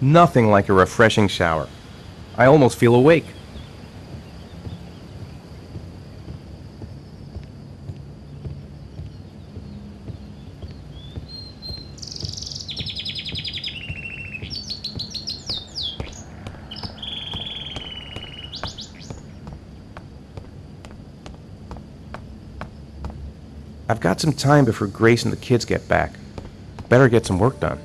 Nothing like a refreshing shower. I almost feel awake. I've got some time before Grace and the kids get back. Better get some work done.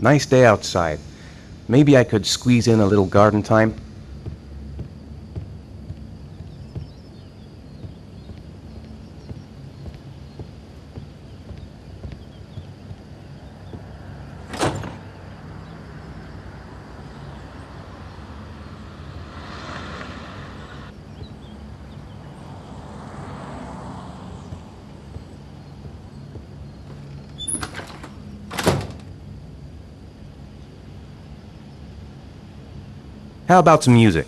Nice day outside. Maybe I could squeeze in a little garden time. How about some music?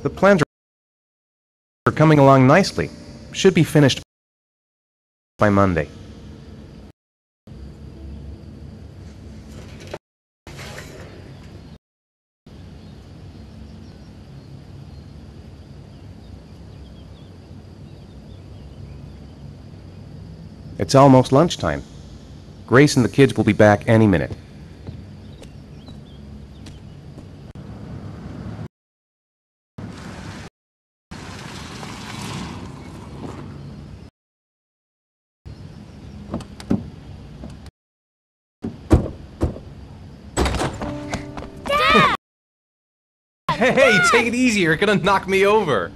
The plans are coming along nicely. Should be finished by Monday. It's almost lunchtime. Grace and the kids will be back any minute. Hey, take it easy. You're gonna knock me over.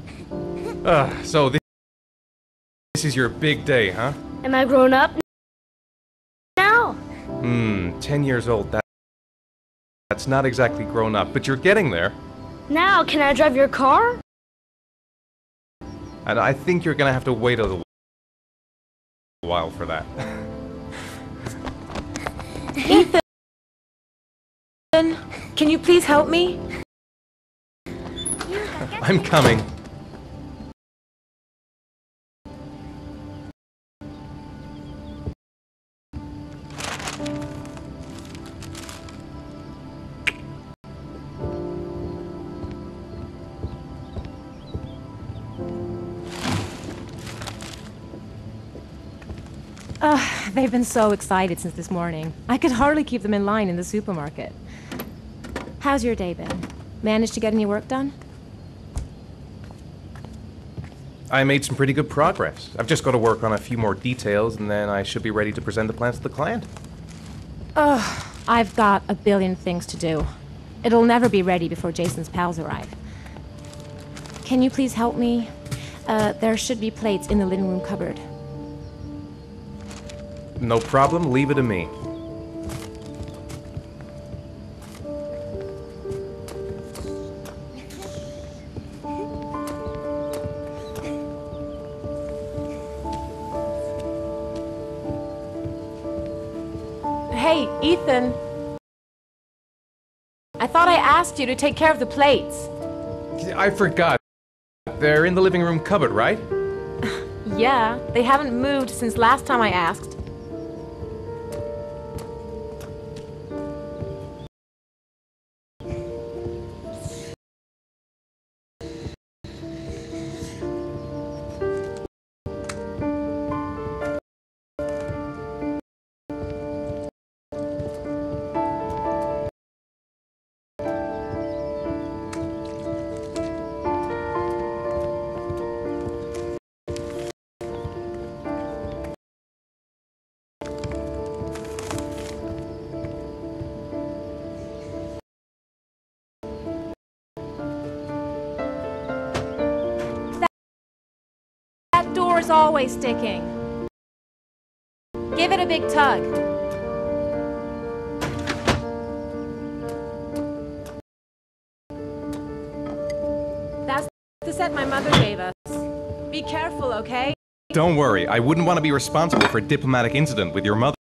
So this is your big day, huh? Am I grown up now? 10 years old. That's not exactly grown up, but you're getting there. Now, can I drive your car? And I think you're gonna have to wait a little while for that. Ethan, can you please help me? I'm coming. They've been so excited since this morning. I could hardly keep them in line in the supermarket. How's your day been? Managed to get any work done? I made some pretty good progress. I've just got to work on a few more details, and then I should be ready to present the plans to the client. I've got a billion things to do. It'll never be ready before Jason's pals arrive. Can you please help me? There should be plates in the living room cupboard. No problem, leave it to me. Hey, Ethan. I thought I asked you to take care of the plates. I forgot. They're in the living room cupboard, right? Yeah, they haven't moved since last time I asked. That door is always sticking. Give it a big tug. That's the set my mother gave us. Be careful, okay? Don't worry, I wouldn't want to be responsible for a diplomatic incident with your mother.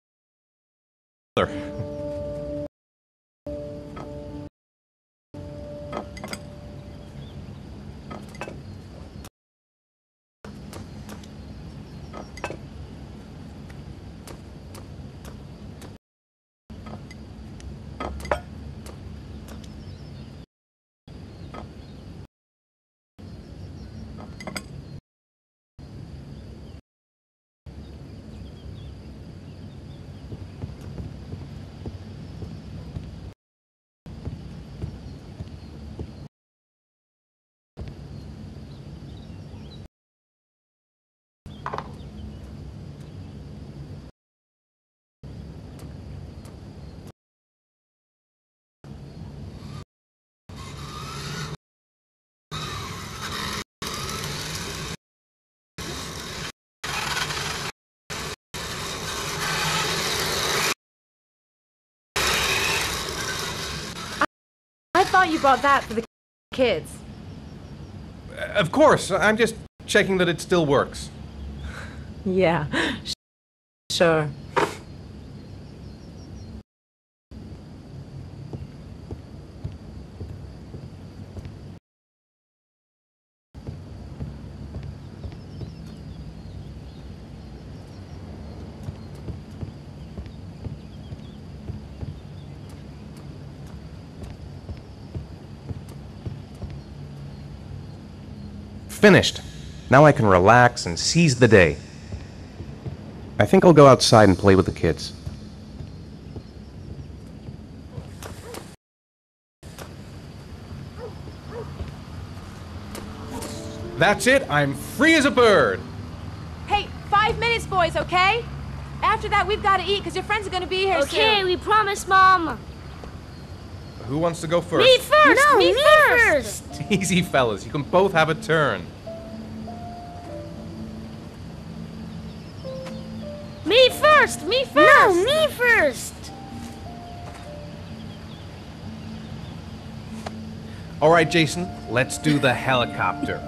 I thought you bought that for the kids. Of course, I'm just checking that it still works. Yeah, sure. finished. Now I can relax and seize the day. I think I'll go outside and play with the kids. That's it. I'm free as a bird. Hey, 5 minutes, boys, okay? After that, we've got to eat, because your friends are going to be here soon. Okay, we promise, Mom. Who wants to go first? Me first! No, me me first! Easy, fellas. You can both have a turn. Me first! Me first! No, me first. All right, Jason. Let's do the helicopter.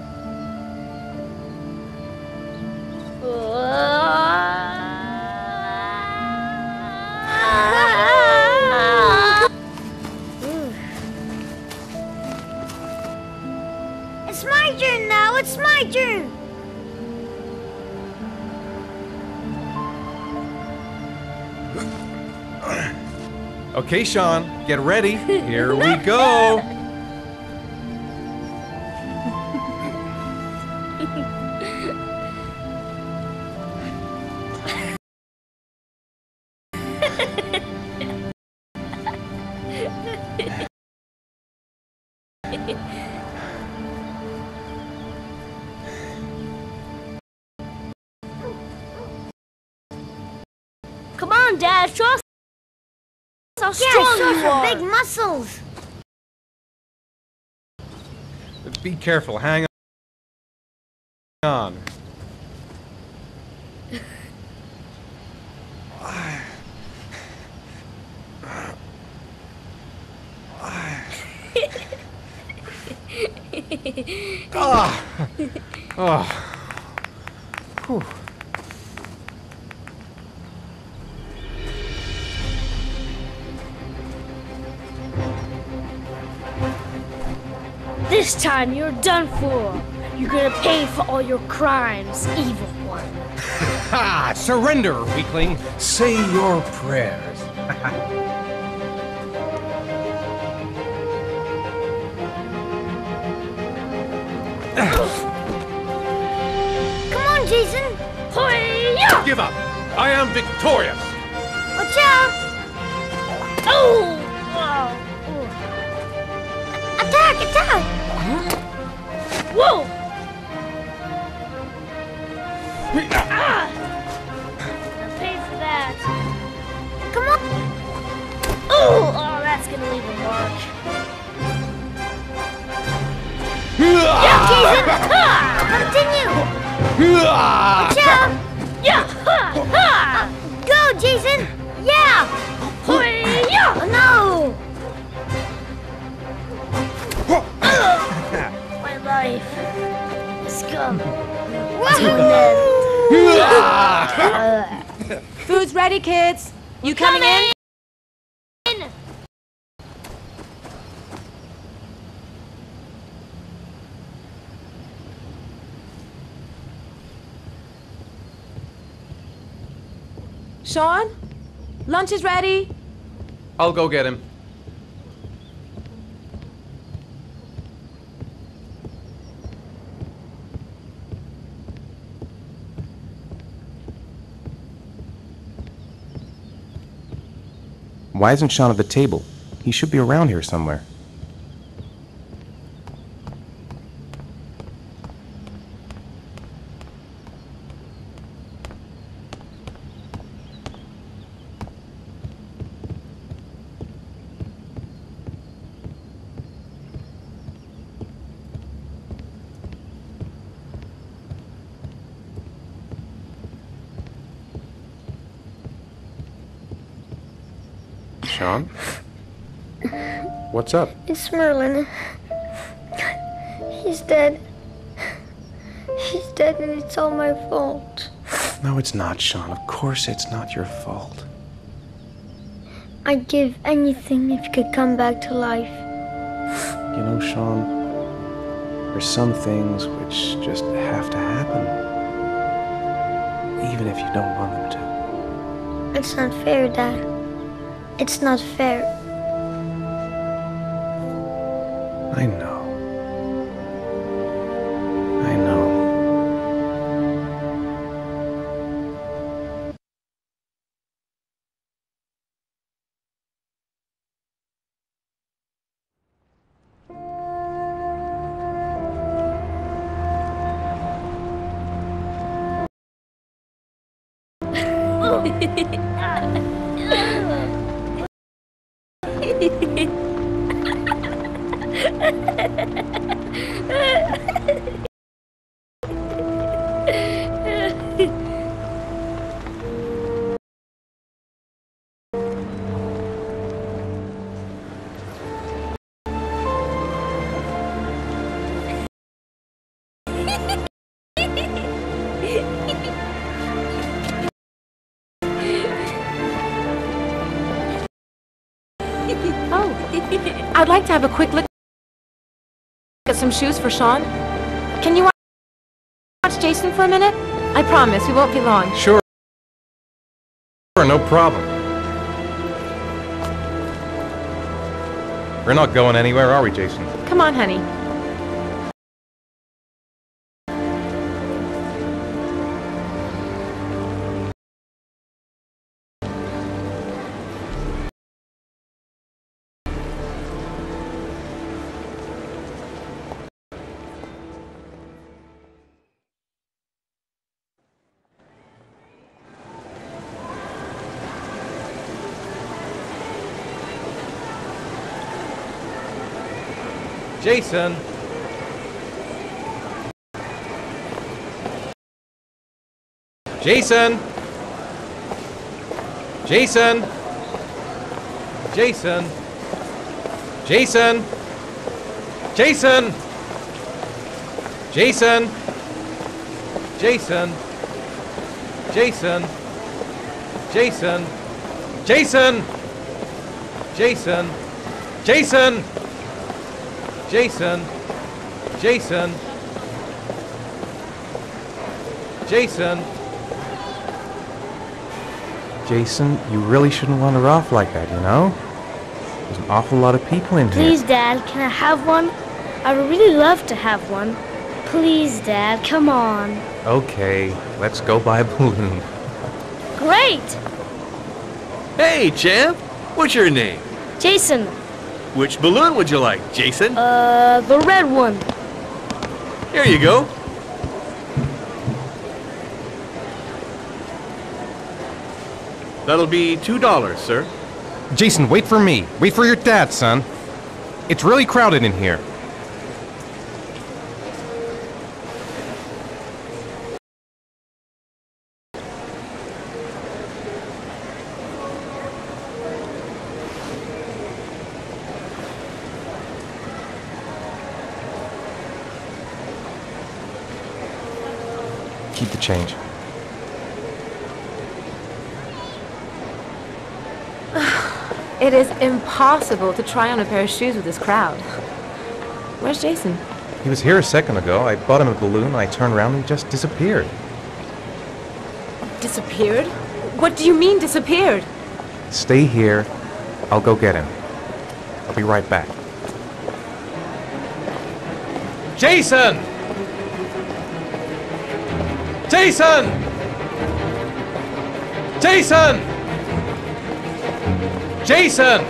It's my turn now. It's my turn. Okay, Sean. Get ready. Here we go. Come on, Dad, show us how strong Show you some are. big muscles. Be careful. Hang on. Whew. This time you're done for. You're gonna pay for all your crimes, evil one. Ha! Surrender, weakling. Say your prayers. Come on, Jason. Hoya! Give up. I am victorious. Watch out. Oh! Wow. Attack, attack. Whoa! Ah! I'll pay for that. Come on. Oh, that's gonna leave a mark. Yeah, Jason! Ah! Continue. Watch out. Yeah! Ha! Ha! Go, Jason. Yeah. Hoya! Oh, no. My life. Scum. Food's ready, kids. You coming in? Sean? Lunch is ready. I'll go get him. Why isn't Sean at the table? He should be around here somewhere. Sean? What's up? It's Merlin. He's dead. He's dead and it's all my fault. No, it's not, Sean. Of course it's not your fault. I'd give anything if you could come back to life. You know, Sean, there's some things which just have to happen. Even if you don't want them to. It's not fair, Dad. It's not fair. I know. I know. Oh, I'd like to have a quick look at some shoes for Sean. Can you watch Jason for a minute? I promise, we won't be long. Sure, no problem. We're not going anywhere, are we, Jason? Come on, honey. Jason! Jason! Jason! Jason! Jason! Jason! Jason! Jason! Jason! Jason! Jason! Jason! Jason! Jason! Jason! Jason! Jason, you really shouldn't wander off like that, you know? There's an awful lot of people in here. Please, Dad, can I have one? I would really love to have one. Please, Dad, come on. Okay, let's go buy a balloon. Great! Hey, champ! What's your name? Jason, Which balloon would you like, Jason? the red one. Here you go. That'll be $2, sir. Jason, wait for me. Wait for your dad, son. It's really crowded in here. Keep the change. It is impossible to try on a pair of shoes with this crowd. Where's Jason? He was here a second ago. I bought him a balloon, I turned around and he just disappeared. Disappeared? What do you mean disappeared? Stay here. I'll go get him. I'll be right back. Jason! Jason! Jason! Jason!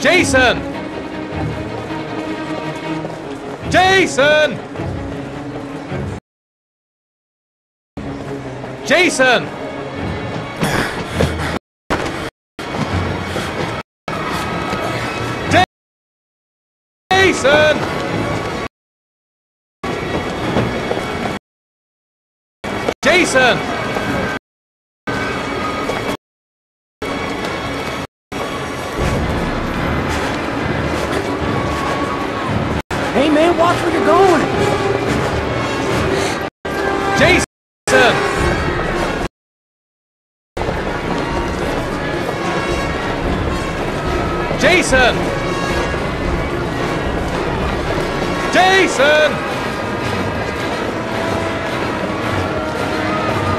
Jason! Jason! Jason! Jason! Jason! Hey man, watch where you're going! Jason! Jason! Jason!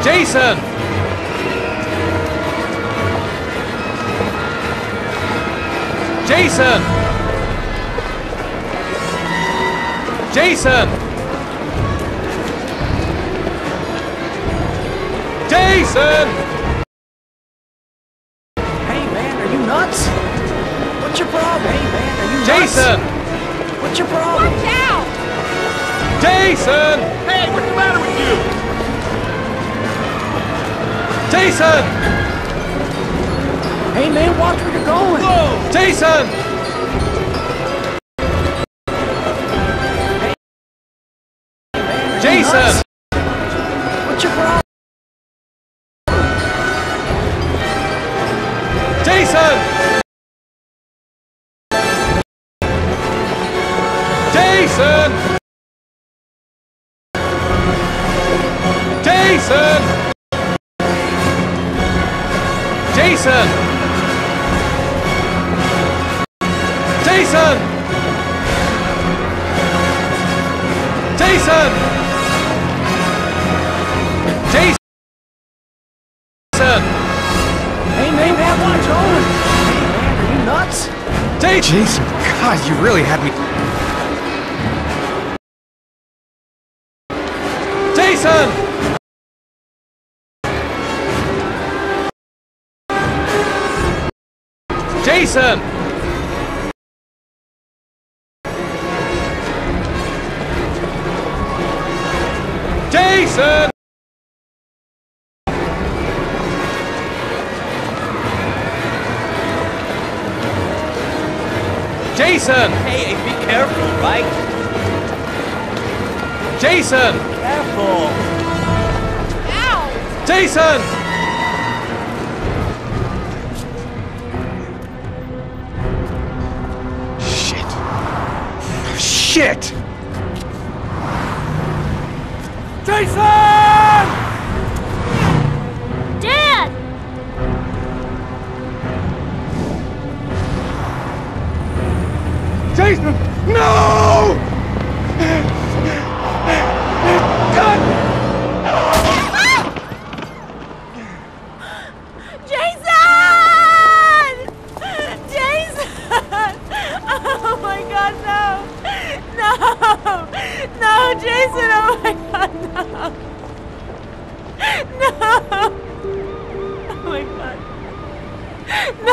Jason! Jason! Jason! Jason! Hey man, are you nuts? What's your problem? Hey man, are you nuts? Jason! What's your problem? Watch out! Jason! Hey, what's the matter with you? Jason! Hey, man, watch where you're going. Whoa! Jason! Jason! What's your problem? Jason! Jason! Jason! Jason! Jason! Jason! Jason! Hey, man, watch going. Hey, man, are you nuts? Jason! God, you really had me. Jason! Jason! Jason! Jason! Hey, be careful, right? Jason! Careful! Jason! Shit! Jason! Dad! Jason! No! God! Jason! Jason! Oh my God, no! No! No, Jason! Oh my God, no! No! Oh my God! No!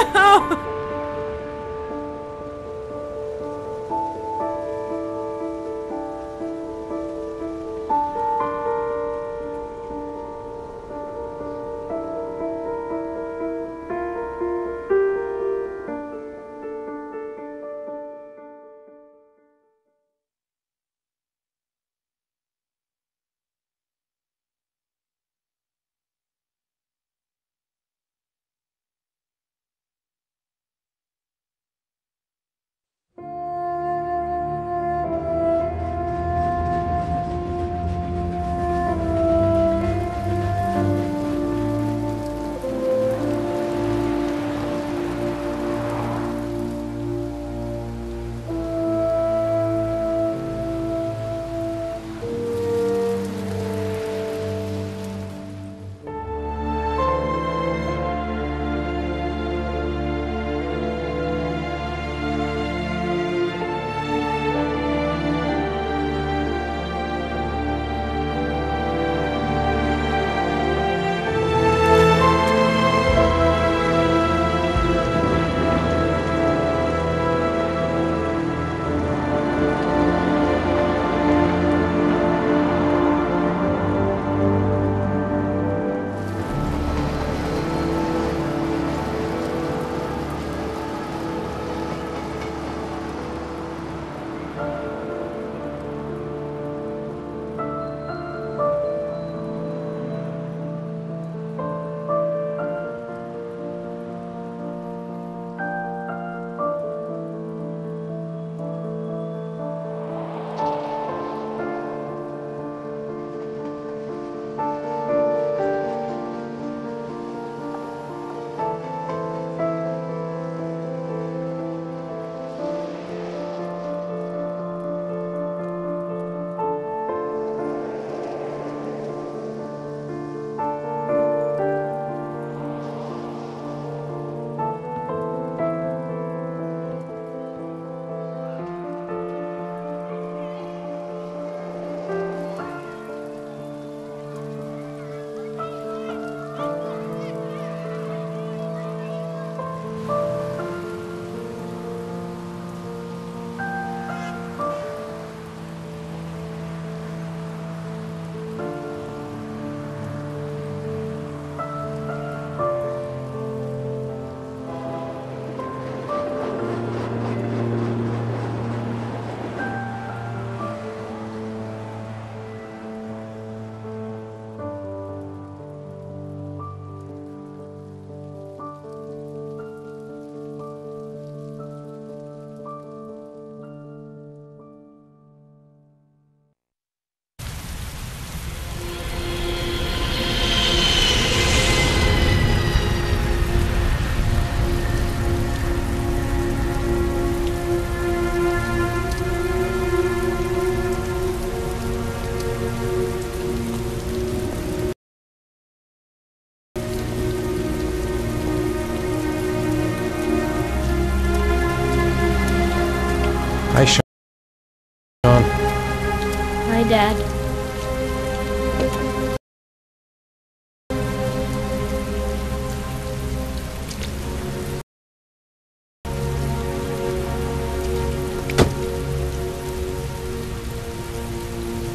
Dad.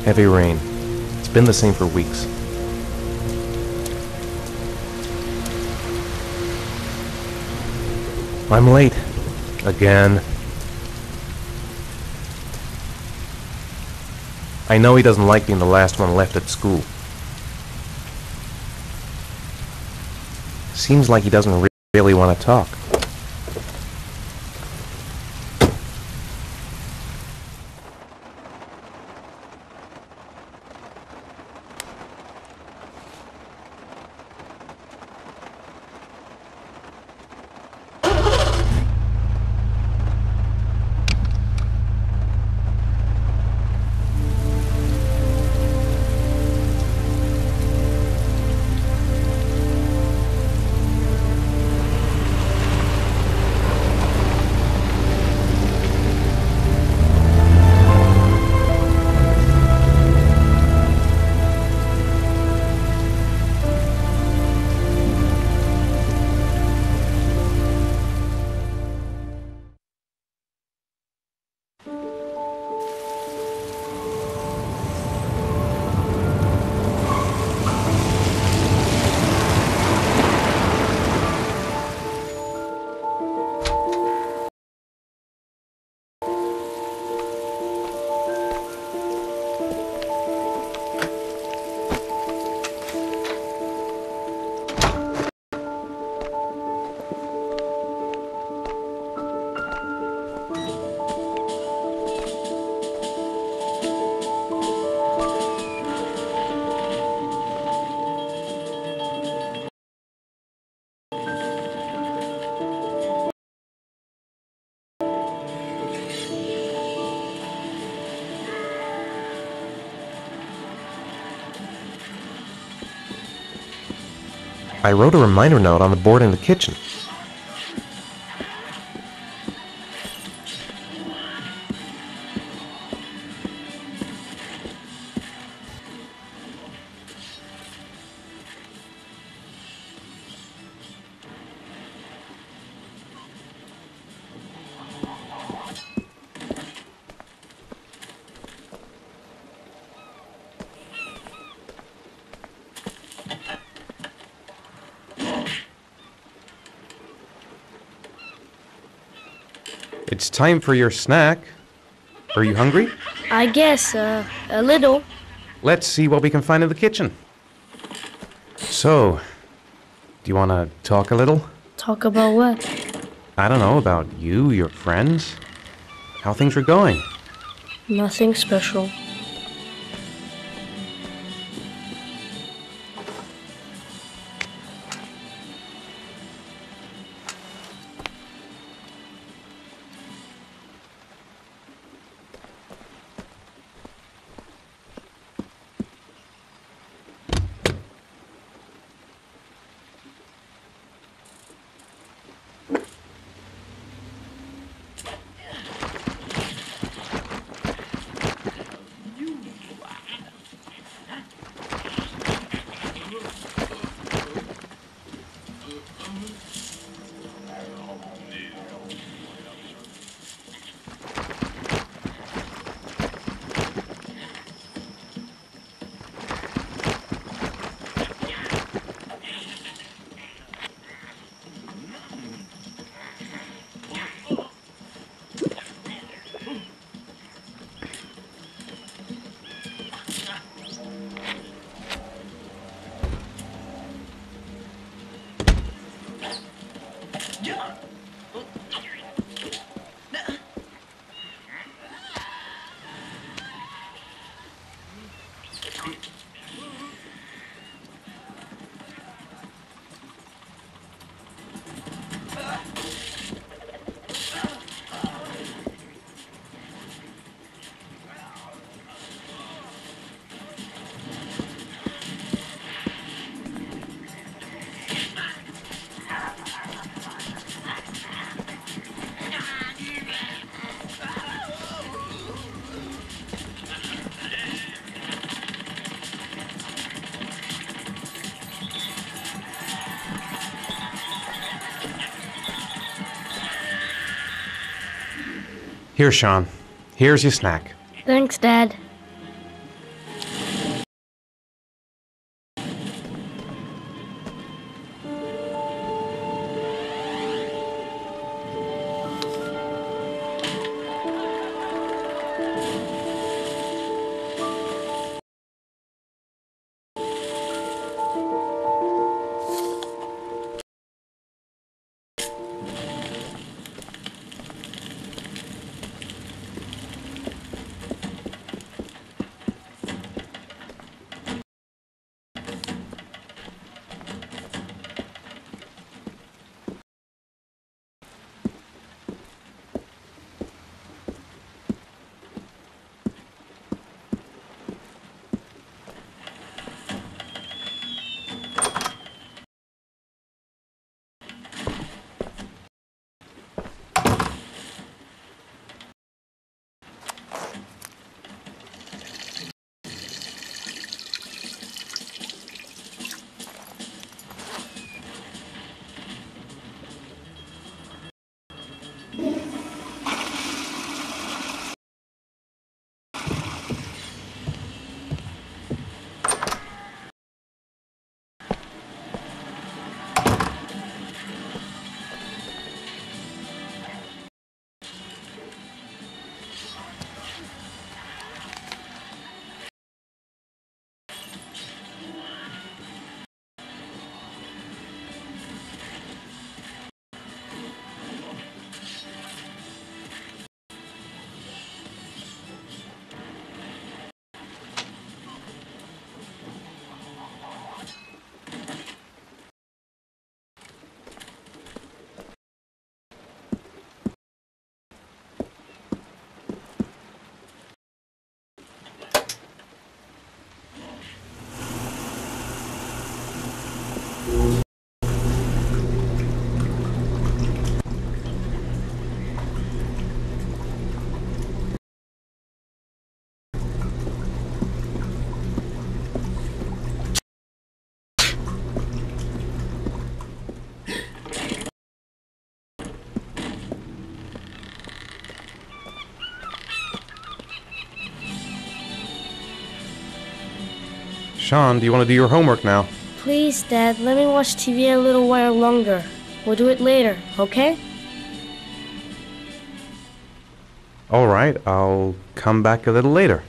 Heavy rain. It's been the same for weeks. I'm late. Again. I know he doesn't like being the last one left at school. Seems like he doesn't really want to talk. I wrote a reminder note on the board in the kitchen. It's time for your snack. Are you hungry? I guess, a little. Let's see what we can find in the kitchen. So, do you want to talk a little? Talk about what? I don't know, about you, your friends, how things are going. Nothing special. Here, Sean. Here's your snack. Thanks, Dad. Sean, do you want to do your homework now? Please, Dad, let me watch TV a little while longer. We'll do it later, okay? All right, I'll come back a little later.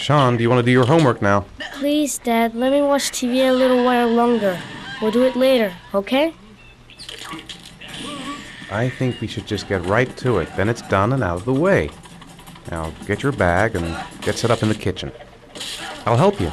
Sean, do you want to do your homework now? Please, Dad, let me watch TV a little while longer. We'll do it later, okay? I think we should just get right to it. Then it's done and out of the way. Now, get your bag and get set up in the kitchen. I'll help you.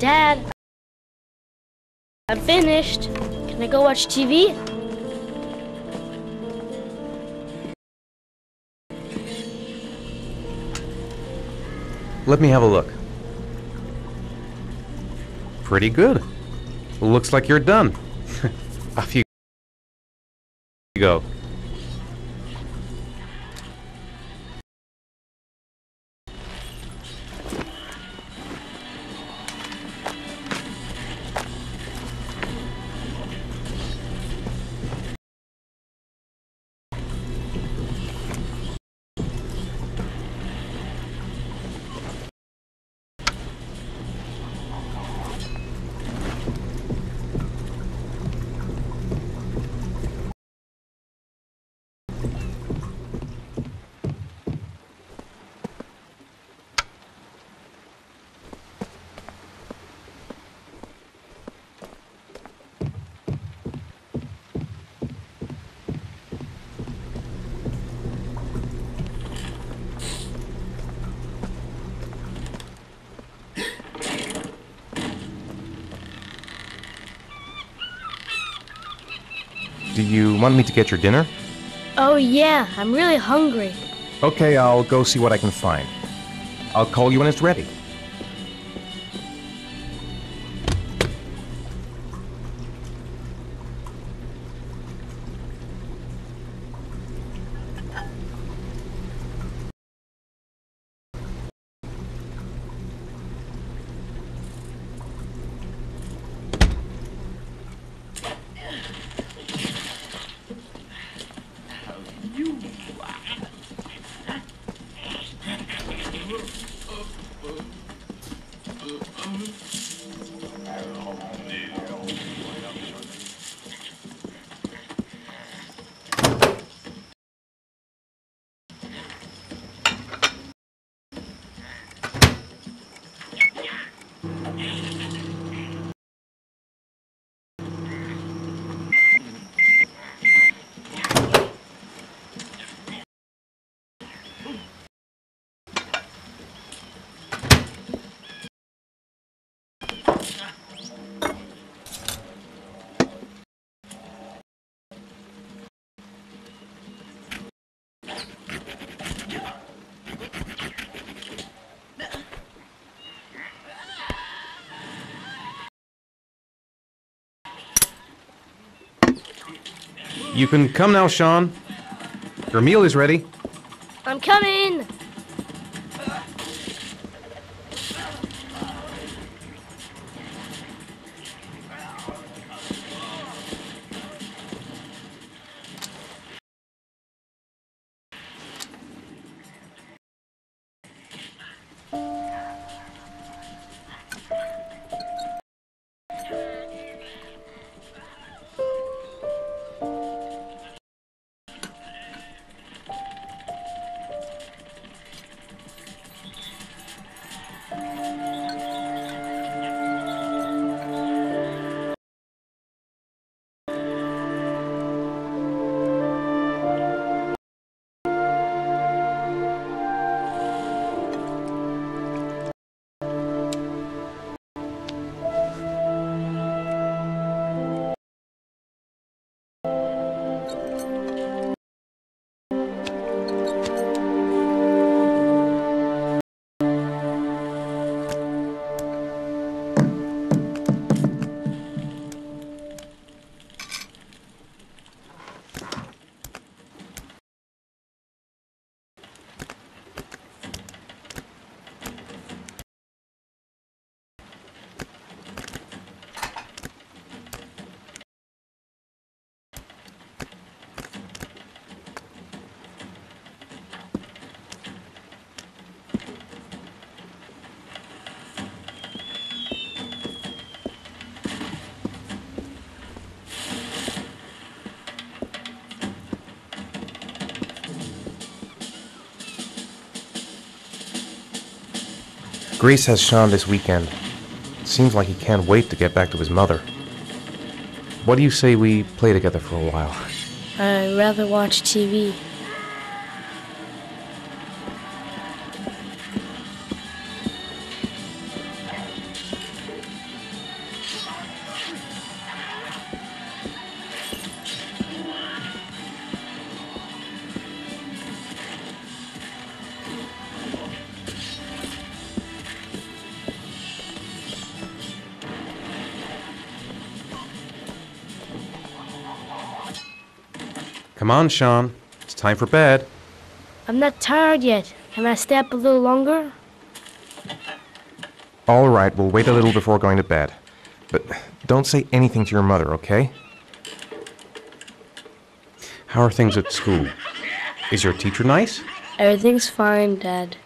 Dad, I'm finished. Can I go watch TV? Let me have a look. Pretty good. Looks like you're done. Off you go. Do you want me to get your dinner? Oh yeah, I'm really hungry. Okay, I'll go see what I can find. I'll call you when it's ready. You can come now, Sean. Your meal is ready. I'm coming! Grace has Sean this weekend. Seems like he can't wait to get back to his mother. What do you say we play together for a while? I'd rather watch TV. Come on, Sean. It's time for bed. I'm not tired yet. Can I stay up a little longer? All right, we'll wait a little before going to bed. But don't say anything to your mother, okay? How are things at school? Is your teacher nice? Everything's fine, Dad.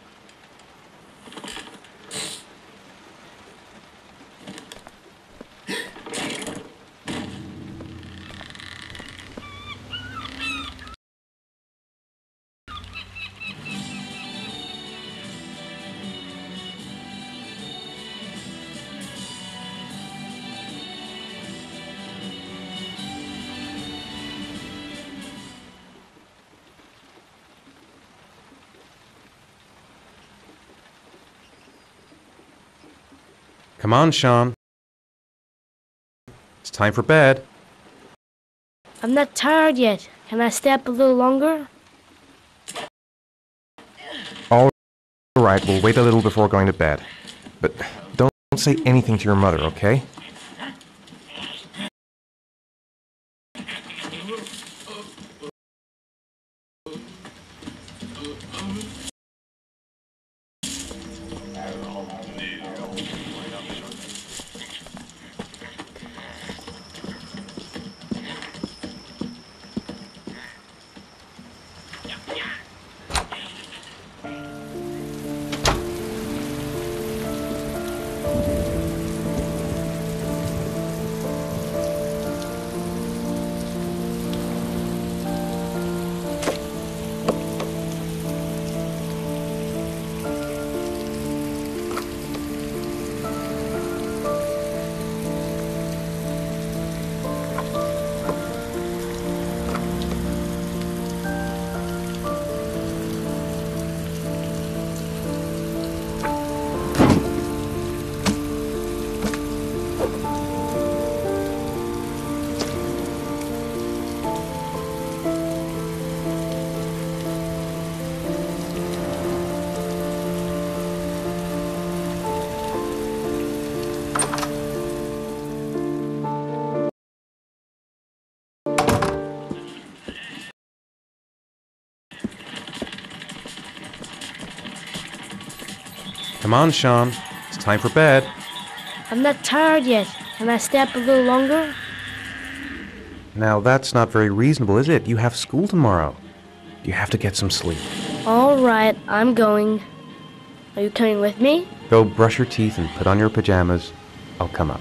Come on, Sean. It's time for bed. I'm not tired yet. Can I stay up a little longer? All right, we'll wait a little before going to bed. But don't say anything to your mother, okay? Come on, Sean. It's time for bed. I'm not tired yet. Can I stay up a little longer? Now, that's not very reasonable, is it? You have school tomorrow. You have to get some sleep. All right, I'm going. Are you coming with me? Go brush your teeth and put on your pajamas. I'll come up.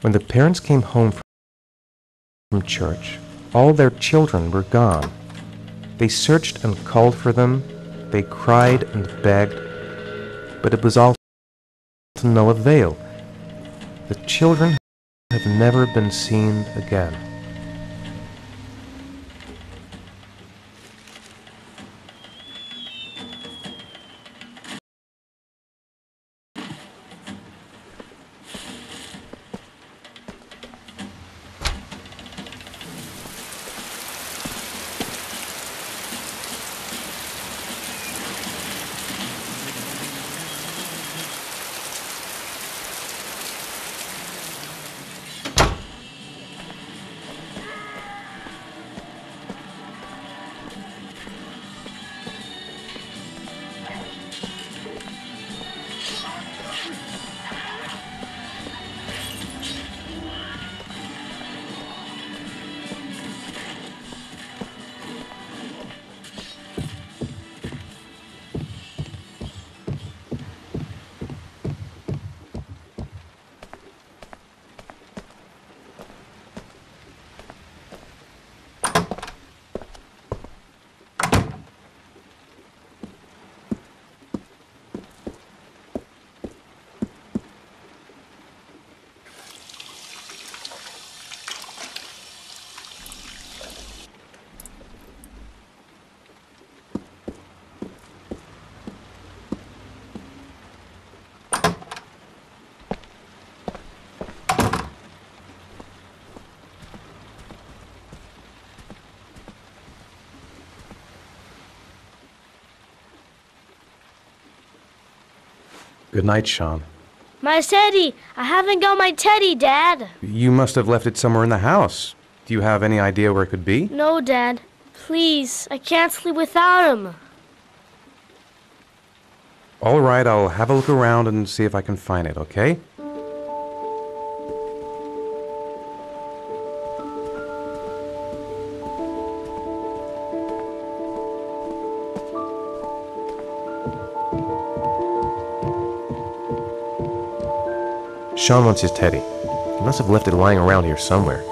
When the parents came home from church, all their children were gone. They searched and called for them. They cried and begged, but it was all to no avail. The children have never been seen again. Good night, Sean. My teddy! I haven't got my teddy, Dad! You must have left it somewhere in the house. Do you have any idea where it could be? No, Dad. Please, I can't sleep without him. All right, I'll have a look around and see if I can find it, okay? Sean wants his teddy. He must have left it lying around here somewhere.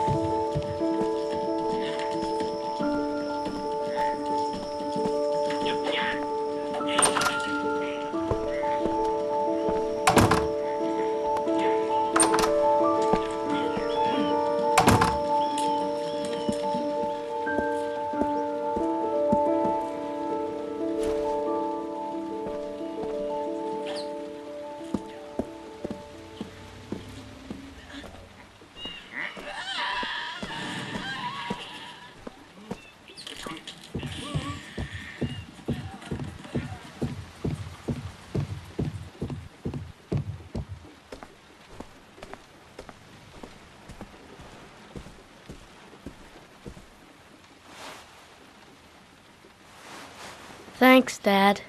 Thanks, Dad.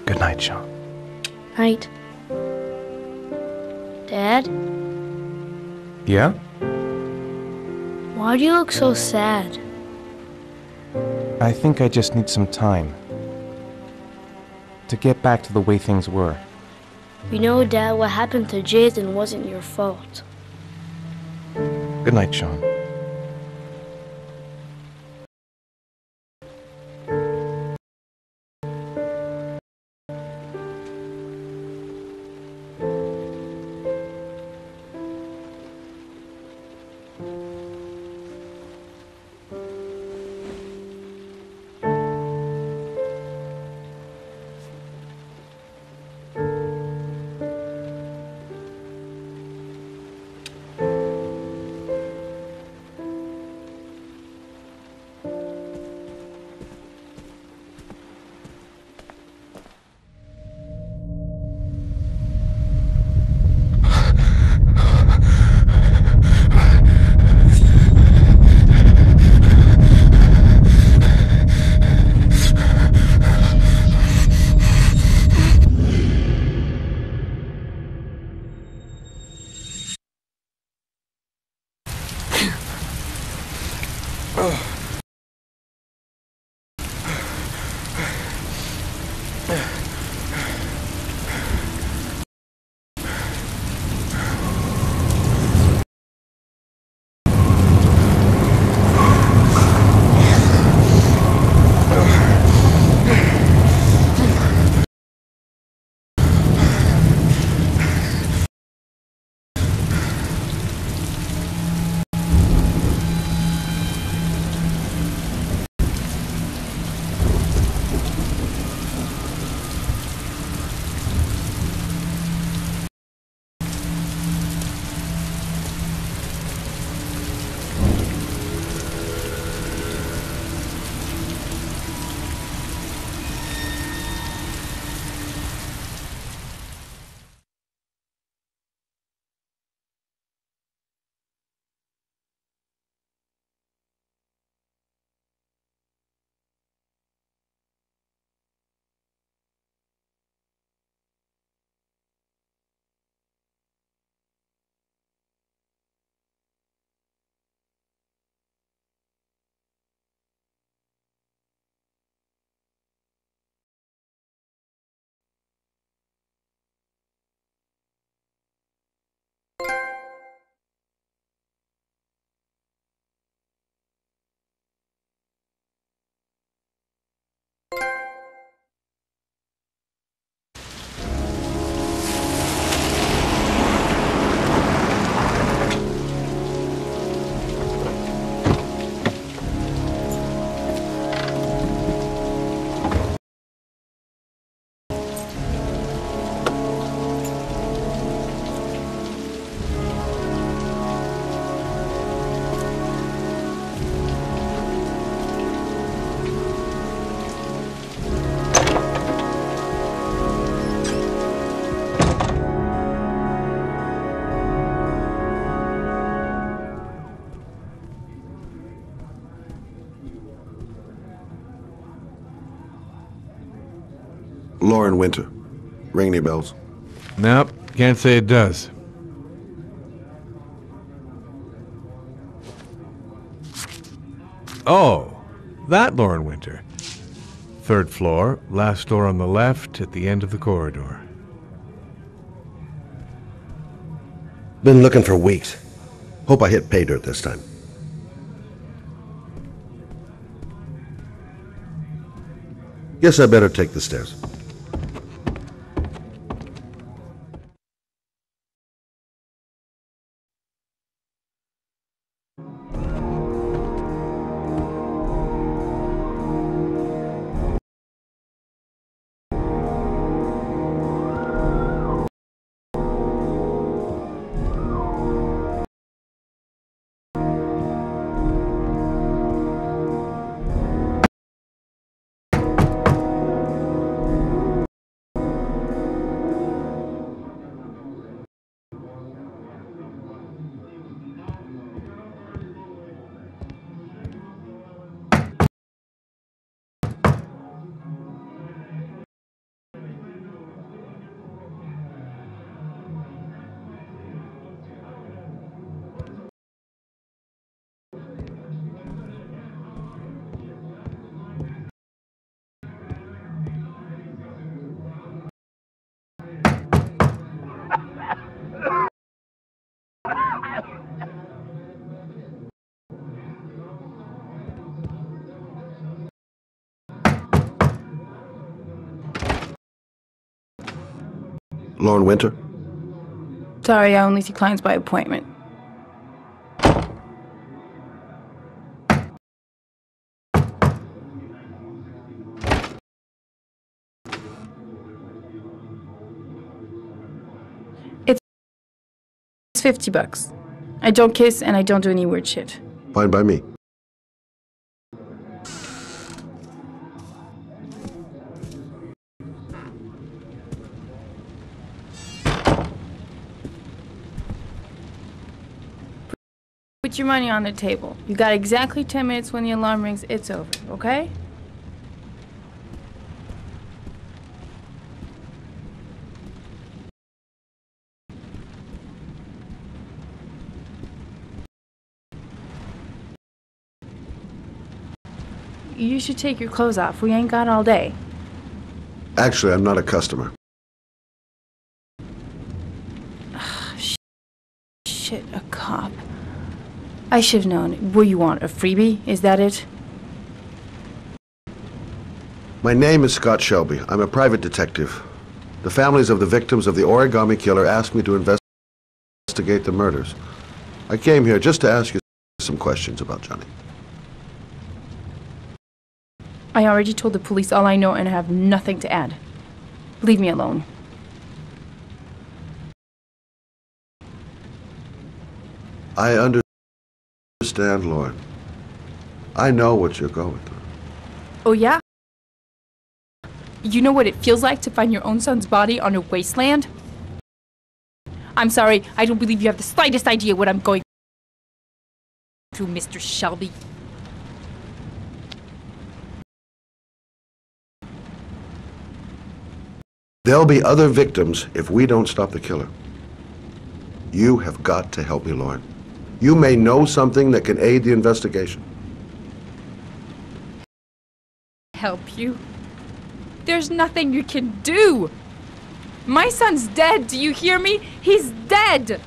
Good night, Sean. Night. Dad? Yeah? Why do you look so sad? I think I just need some time to get back to the way things were. You know, Dad, what happened to Jason wasn't your fault. Good night, Sean. Lauren Winter. Ring any bells? Nope, can't say it does. Oh, that Lauren Winter. 3rd floor, last door on the left at the end of the corridor. Been looking for weeks. Hope I hit pay dirt this time. Guess I better take the stairs. Lauren Winter? Sorry, I only see clients by appointment. It's $50. I don't kiss and I don't do any weird shit. Fine by me. Put your money on the table. You got exactly 10 minutes. When the alarm rings, it's over, okay? You should take your clothes off. We ain't got all day. Actually, I'm not a customer. Shit, a cop. I should have known. What do you want, a freebie? Is that it? My name is Scott Shelby. I'm a private detective. The families of the victims of the origami killer asked me to investigate the murders. I came here just to ask you some questions about Johnny. I already told the police all I know and I have nothing to add. Leave me alone. I understand, Lauren. I know what you're going through. Oh, yeah? You know what it feels like to find your own son's body on a wasteland? I'm sorry, I don't believe you have the slightest idea what I'm going through, Mr. Shelby. There'll be other victims if we don't stop the killer. You have got to help me, Lauren. You may know something that can aid the investigation. Help you? There's nothing you can do. My son's dead, do you hear me? He's dead!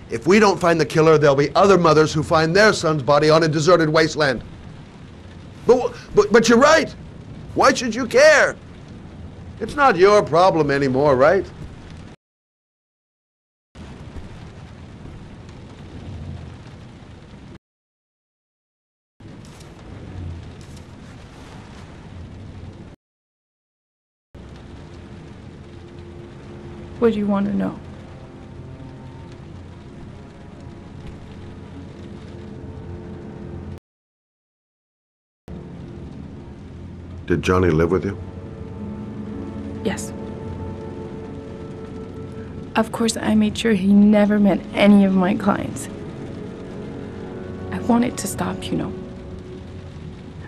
If we don't find the killer, there'll be other mothers who find their son's body on a deserted wasteland. But you're right. Why should you care? It's not your problem anymore, right? What do you want to know? Did Johnny live with you? Yes. Of course, I made sure he never met any of my clients. want it to stop, you know.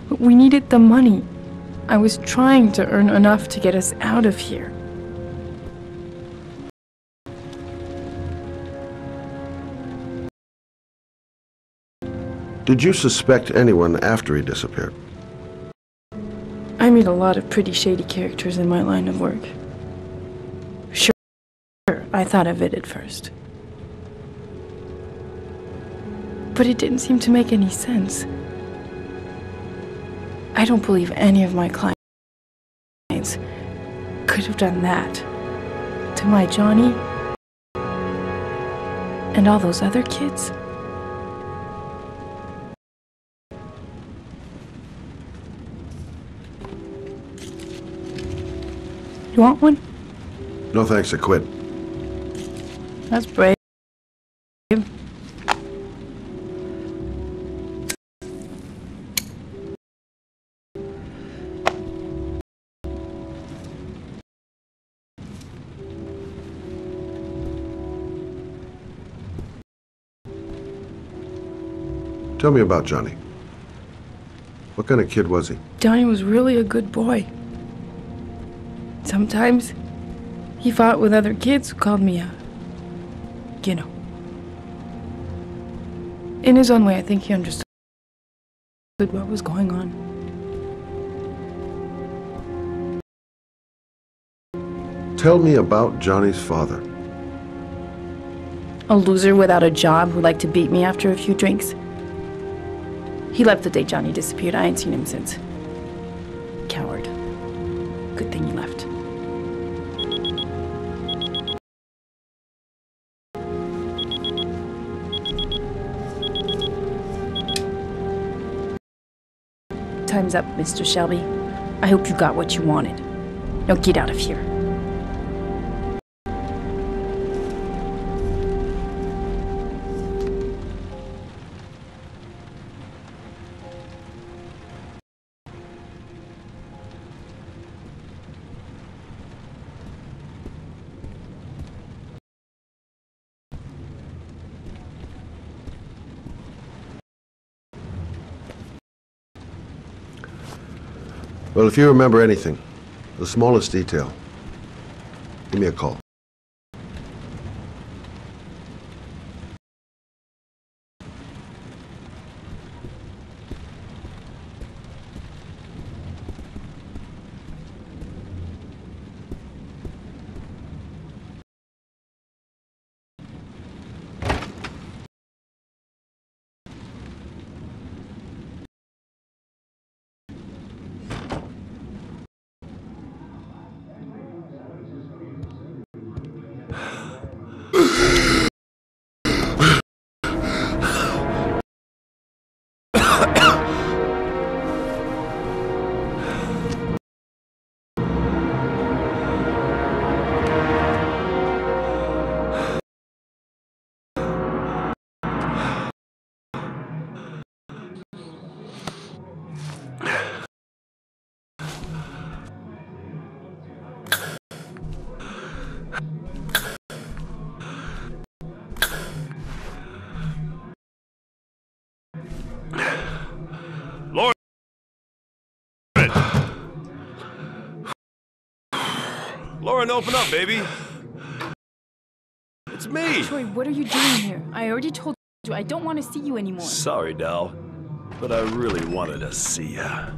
But we needed the money. I was trying to earn enough to get us out of here. Did you suspect anyone after he disappeared? I meet a lot of pretty shady characters in my line of work. Sure, I thought of it at first. But it didn't seem to make any sense. I don't believe any of my clients could have done that to my Johnny and all those other kids. You want one? No thanks, I quit. That's brave. Tell me about Johnny. What kind of kid was he? Johnny was really a good boy. Sometimes he fought with other kids who called me you know. In his own way, I think he understood what was going on. Tell me about Johnny's father. A loser without a job who liked to beat me after a few drinks. He left the day Johnny disappeared. I ain't seen him since. Coward. Good thing he left. Time's up, Mr. Shelby. I hope you got what you wanted. Now get out of here. Well, if you remember anything, the smallest detail, give me a call. Lauren, open up, baby. It's me. Troy, what are you doing here? I already told you I don't want to see you anymore. Sorry, Dal, but I really wanted to see ya.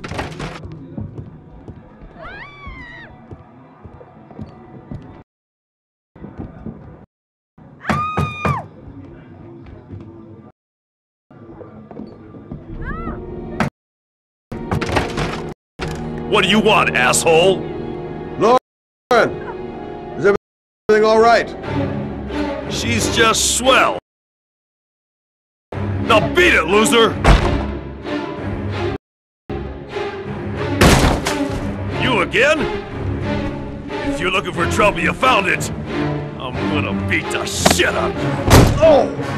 What do you want, asshole? Lauren! Is everything all right? She's just swell. Now beat it, loser! You again? If you're looking for trouble, you found it. I'm gonna beat the shit out of you. Oh!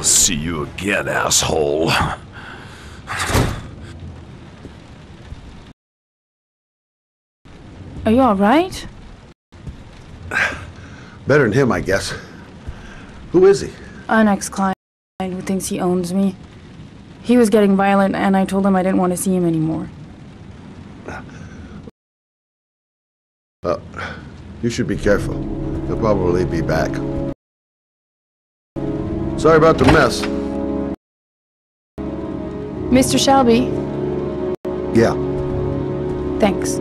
I'll see you again, asshole. Are you alright? Better than him, I guess. Who is he? An ex-client who thinks he owns me. He was getting violent, and I told him I didn't want to see him anymore. You should be careful. He'll probably be back. Sorry about the mess. Mr. Shelby? Yeah. Thanks.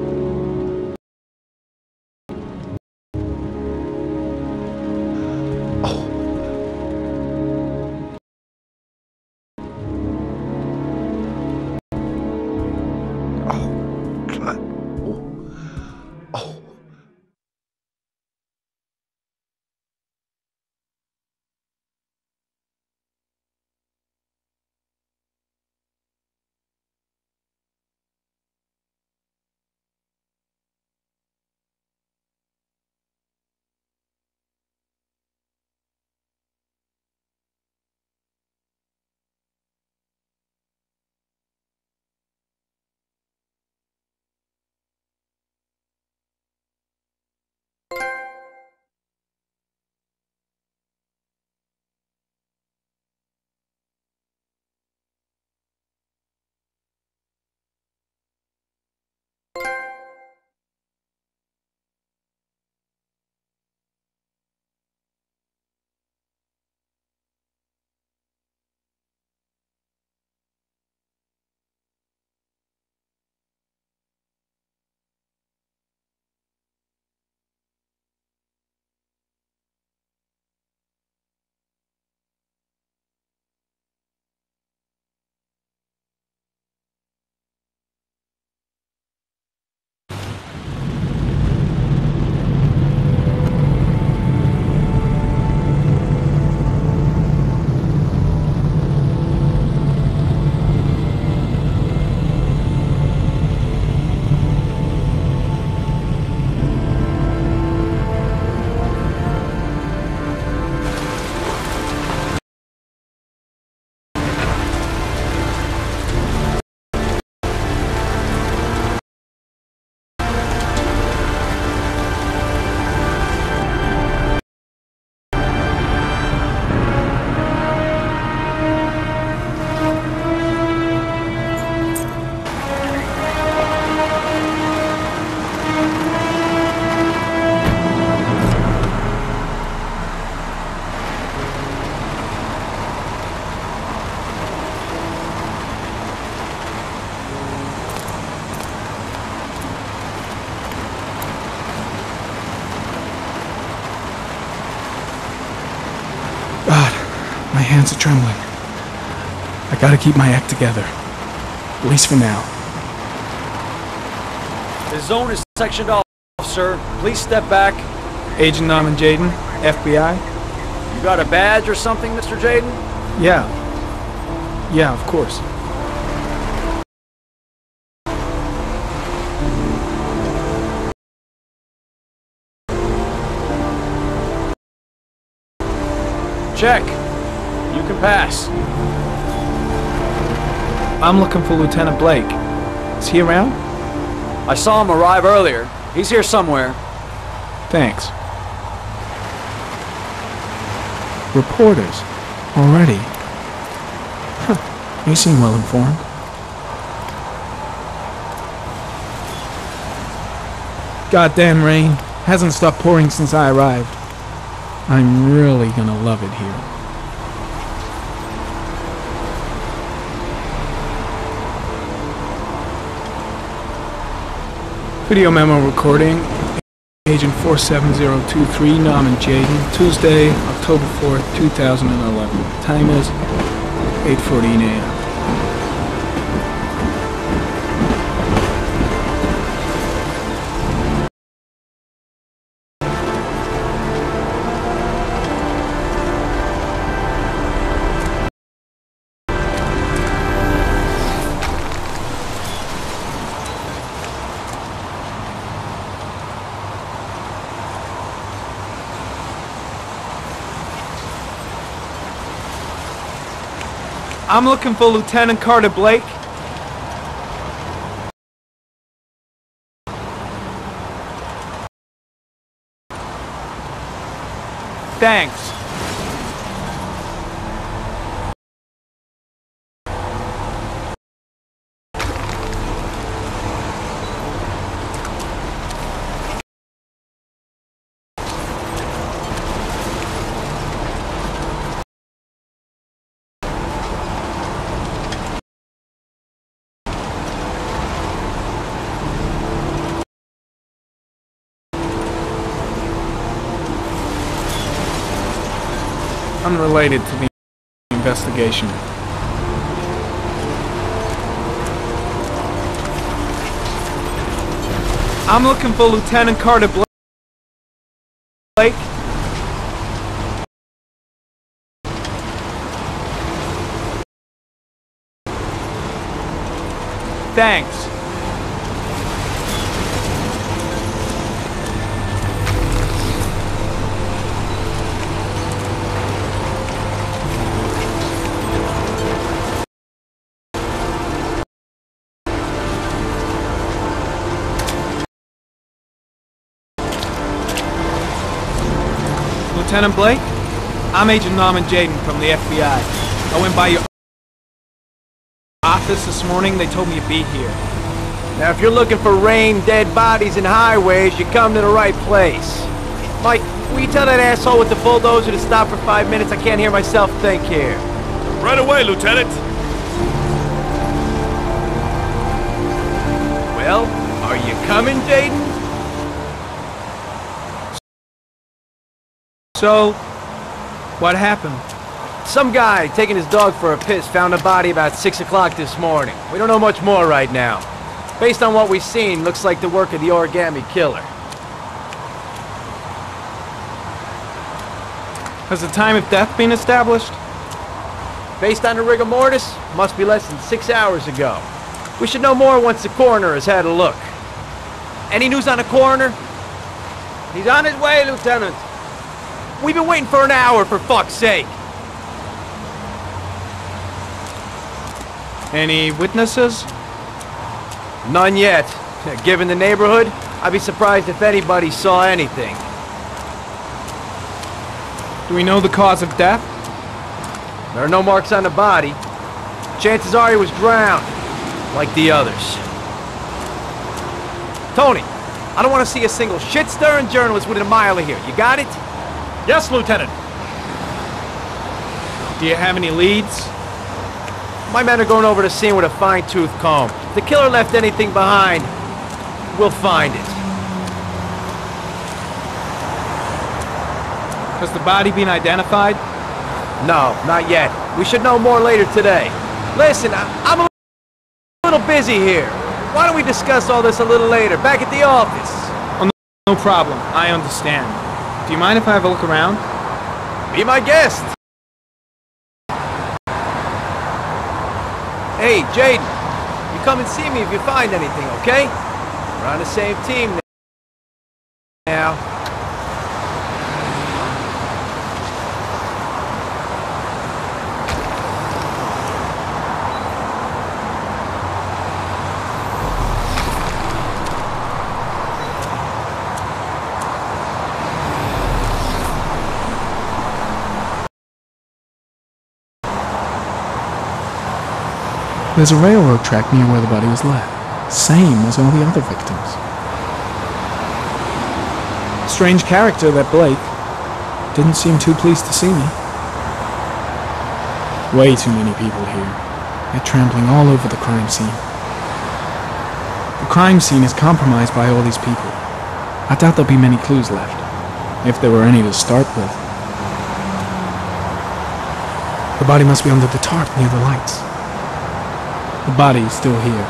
God, my hands are trembling. I gotta keep my act together. At least for now. The zone is sectioned off, sir. Please step back. Agent Norman Jaden, FBI? You got a badge or something, Mr. Jaden? Yeah. Yeah, of course. Check. You can pass. I'm looking for Lieutenant Blake. Is he around? I saw him arrive earlier. He's here somewhere. Thanks. Reporters. Already. Huh. You seem well informed. Goddamn rain. Hasn't stopped pouring since I arrived. I'm really gonna love it here. Video memo recording. Agent 47023, Norman Jaden, Tuesday, October 4th, 2011. Time is 8:14 a.m. I'm looking for Lieutenant Carter Blake. Thanks. Unrelated to the investigation. I'm looking for Lieutenant Carter Blake. Thanks. Lieutenant Blake, I'm Agent Norman Jaden from the FBI. I went by your office this morning. They told me you'd be here. Now, if you're looking for rain, dead bodies, and highways, you come to the right place. Mike, will you tell that asshole with the bulldozer to stop for 5 minutes? I can't hear myself think here. Right away, Lieutenant. Well, are you coming, Jaden? So, what happened? Some guy taking his dog for a piss found a body about 6 o'clock this morning. We don't know much more right now. Based on what we've seen, looks like the work of the origami killer. Has the time of death been established? Based on the rigor mortis, must be less than 6 hours ago. We should know more once the coroner has had a look. Any news on the coroner? He's on his way, Lieutenant. We've been waiting for an hour, for fuck's sake. Any witnesses? None yet. Given the neighborhood, I'd be surprised if anybody saw anything. Do we know the cause of death? There are no marks on the body. Chances are he was drowned, like the others. Tony, I don't want to see a single shit-stirring journalist within a mile of here. You got it? Yes, Lieutenant. Do you have any leads? My men are going over the scene with a fine-tooth comb. If the killer left anything behind, we'll find it. Has the body been identified? No, not yet. We should know more later today. Listen, I'm a little busy here. Why don't we discuss all this a little later, back at the office? Oh, no problem. I understand. Do you mind if I have a look around? Be my guest. Hey, Jaden, you come and see me if you find anything, okay? We're on the same team now. There's a railroad track near where the body was left. Same as all the other victims. Strange character, that Blake. Didn't seem too pleased to see me. Way too many people here. They're trampling all over the crime scene. The crime scene is compromised by all these people. I doubt there'll be many clues left, if there were any to start with. The body must be under the tarp near the lights. The body is still here.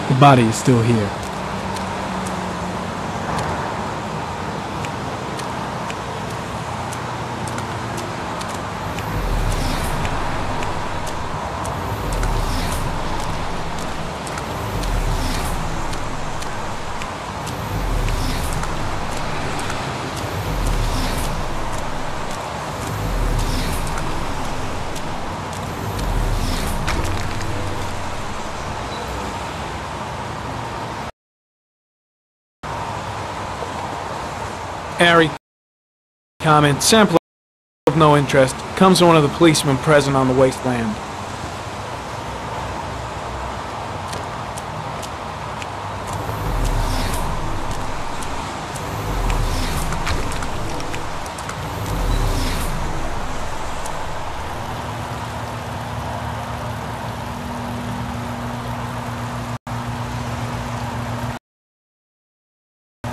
The body is still here. Harry, comment, sample of no interest, comes from one of the policemen present on the wasteland.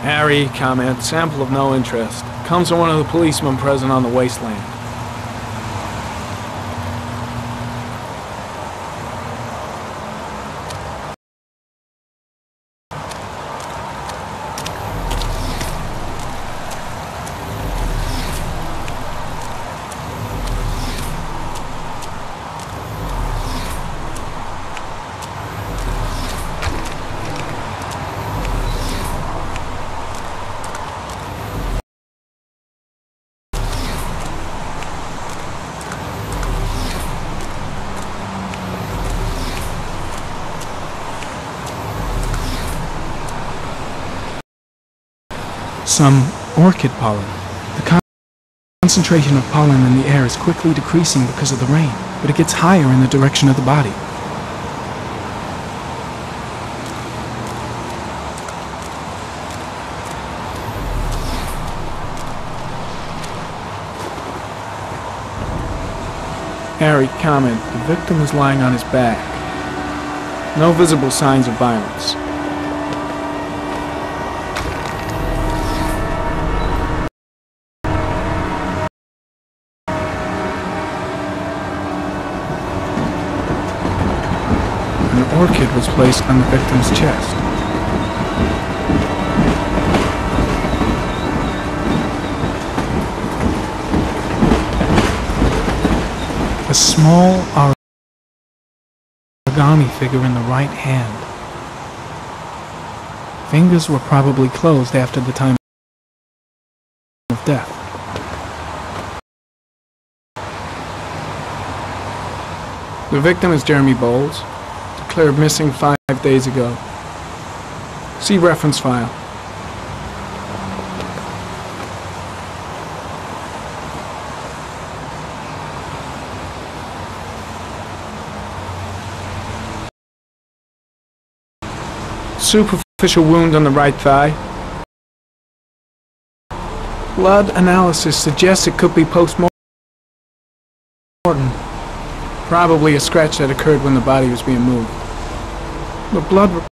Harry, comment, sample of no interest. Comes from one of the policemen present on the wasteland. Some orchid pollen. The concentration of pollen in the air is quickly decreasing because of the rain, but it gets higher in the direction of the body. Harry, comment, the victim is lying on his back. No visible signs of violence. An orchid was placed on the victim's chest. A small origami figure in the right hand. Fingers were probably closed after the time of death. The victim is Jeremy Bowles, declared missing 5 days ago. See reference file. Superficial wound on the right thigh. Blood analysis suggests it could be post-mortem. Probably a scratch that occurred when the body was being moved. The blood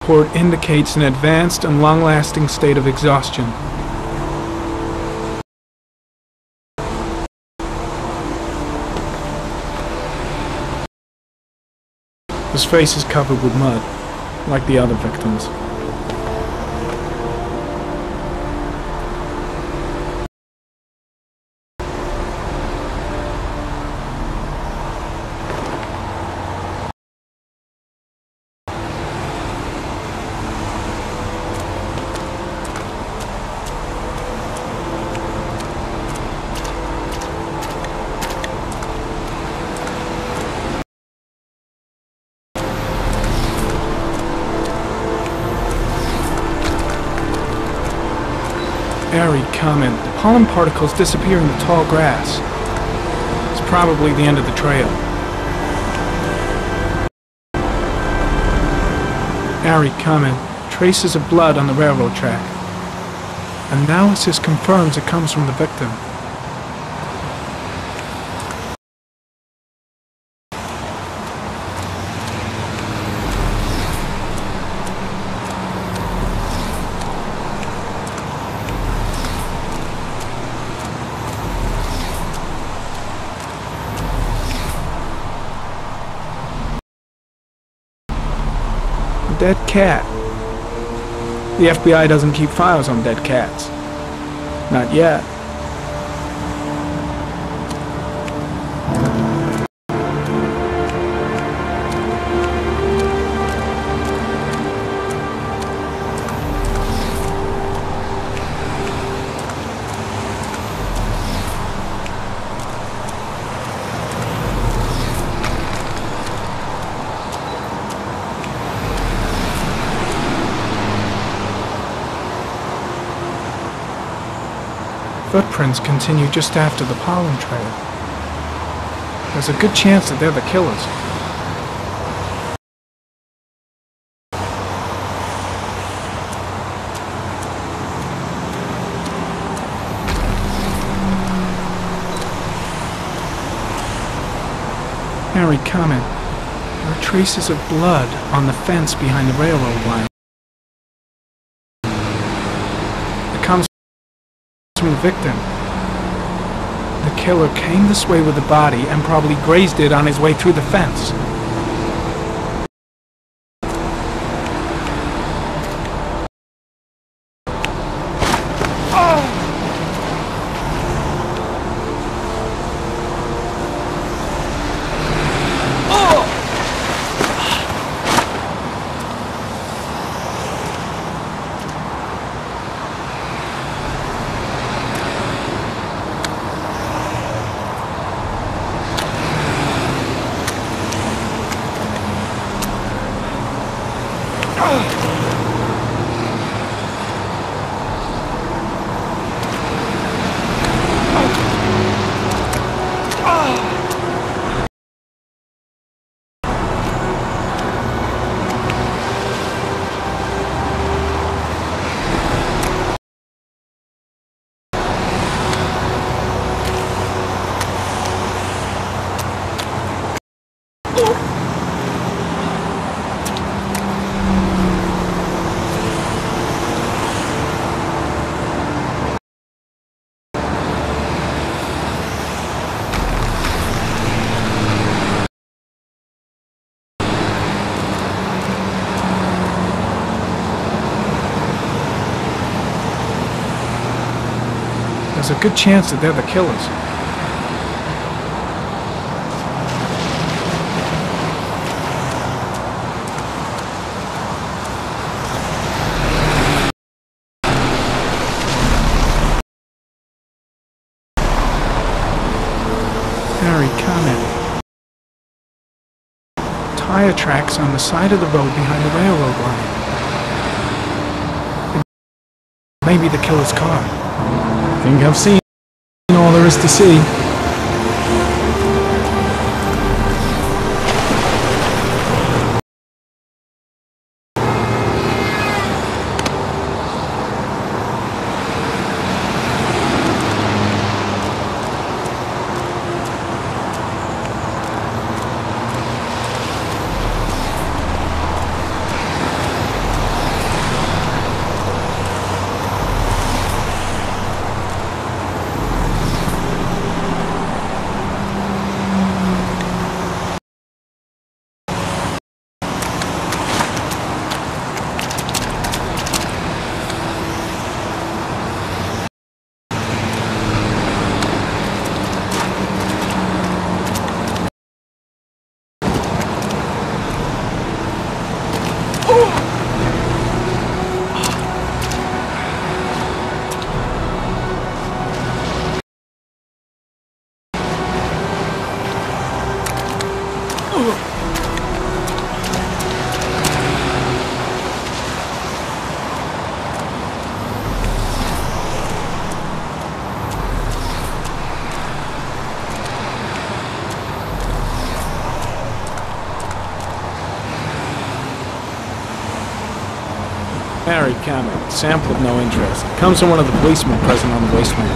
report indicates an advanced and long-lasting state of exhaustion. His face is covered with mud, like the other victims. Harry, comment, the pollen particles disappear in the tall grass. It's probably the end of the trail. Harry, comment, traces of blood on the railroad track. Analysis confirms it comes from the victim. Dead cat. The FBI doesn't keep files on dead cats. Not yet. footprints continue just after the pollen trail. There's a good chance that they're the killers. Harry, comment. There are traces of blood on the fence behind the railroad line. It comes from the victim. The killer came this way with the body and probably grazed it on his way through the fence. There's a good chance that they're the killers. Harry, comment. Tire tracks on the side of the road behind the railroad line. It may be the killer's car. I think I've seen all there is to see. Harry, comment. Sample of no interest. Comes from one of the policemen present on the wasteland.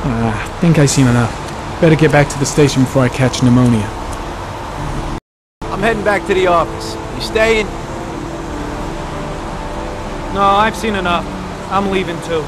I think I've seen enough. Better get back to the station before I catch pneumonia. I'm heading back to the office. You staying? No, I've seen enough. I'm leaving too.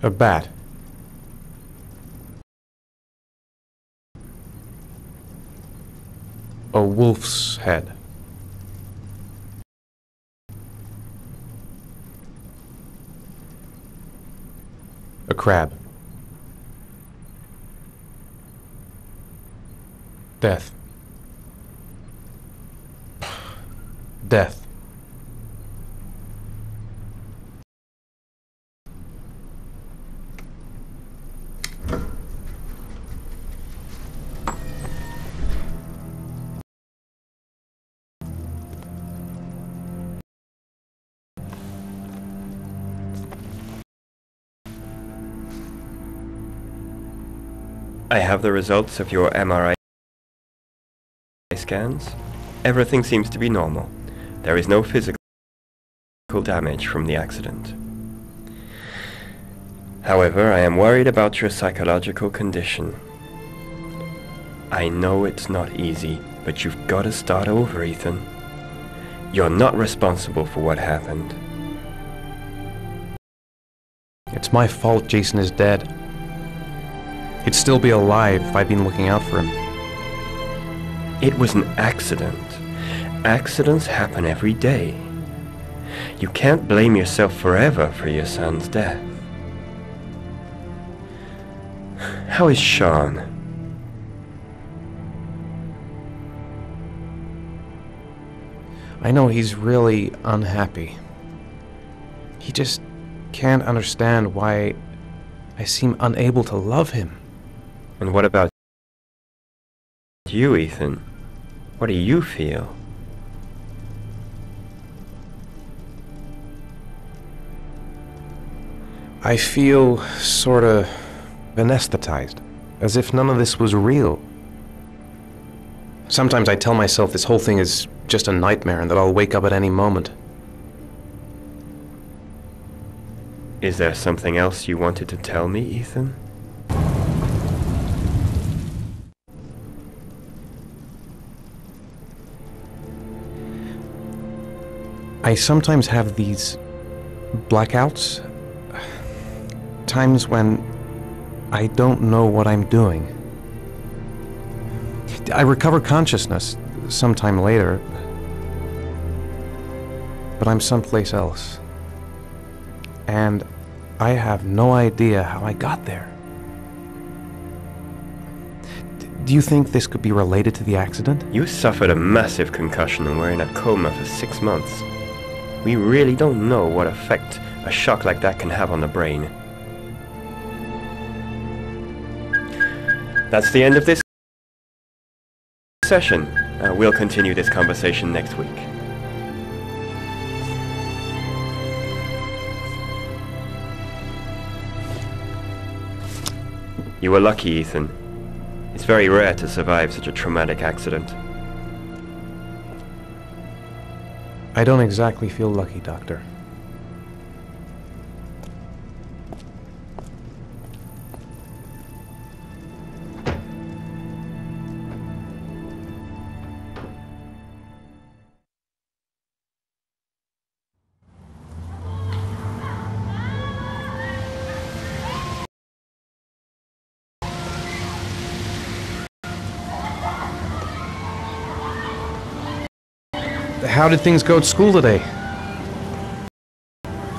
A bat. A wolf's head. A crab. Death. Death. I have the results of your MRI scans. Everything seems to be normal. There is no physical damage from the accident. However, I am worried about your psychological condition. I know it's not easy, but you've got to start over, Ethan. You're not responsible for what happened. It's my fault Jason is dead. He'd still be alive if I'd been looking out for him. It was an accident. Accidents happen every day. You can't blame yourself forever for your son's death. How is Sean? I know he's really unhappy. He just can't understand why I seem unable to love him. And what about you, Ethan? What do you feel? I feel sorta anesthetized, as if none of this was real. Sometimes I tell myself this whole thing is just a nightmare and that I'll wake up at any moment. Is there something else you wanted to tell me, Ethan? I sometimes have these blackouts. Times when I don't know what I'm doing. I recover consciousness sometime later, but I'm someplace else. And I have no idea how I got there. Do you think this could be related to the accident? You suffered a massive concussion and were in a coma for 6 months. We really don't know what effect a shock like that can have on the brain. That's the end of this session. We'll continue this conversation next week. You were lucky, Ethan. It's very rare to survive such a traumatic accident. I don't exactly feel lucky, Doctor. How did things go at school today?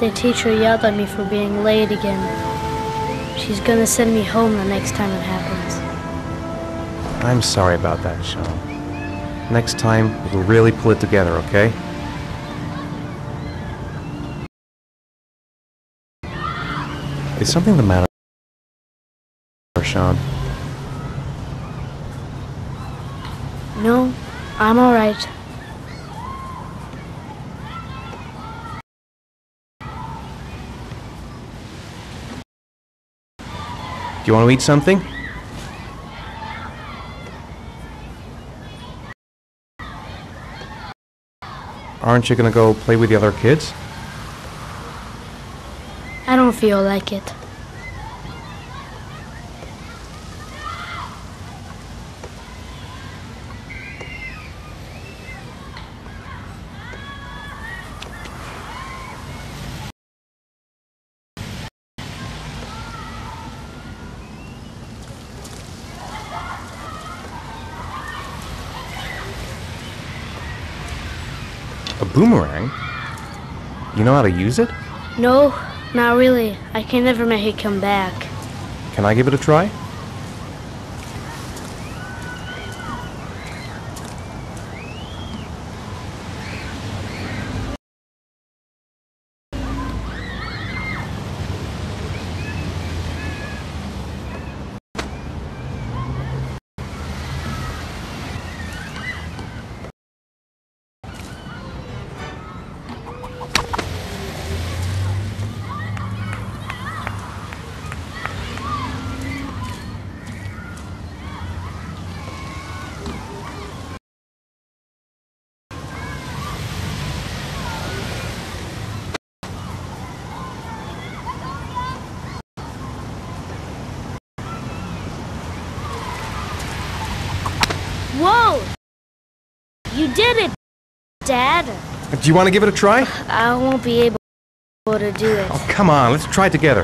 The teacher yelled at me for being late again. She's gonna send me home the next time it happens. I'm sorry about that, Sean. Next time, we'll really pull it together, okay? Is something the matter, Sean? No, I'm alright. Do you want to eat something? Aren't you gonna go play with the other kids? I don't feel like it. A boomerang? You know how to use it? No, not really. I can never make it come back. Can I give it a try? Whoa! You did it, Dad. Do you want to give it a try? I won't be able to do it. Oh, come on, let's try it together.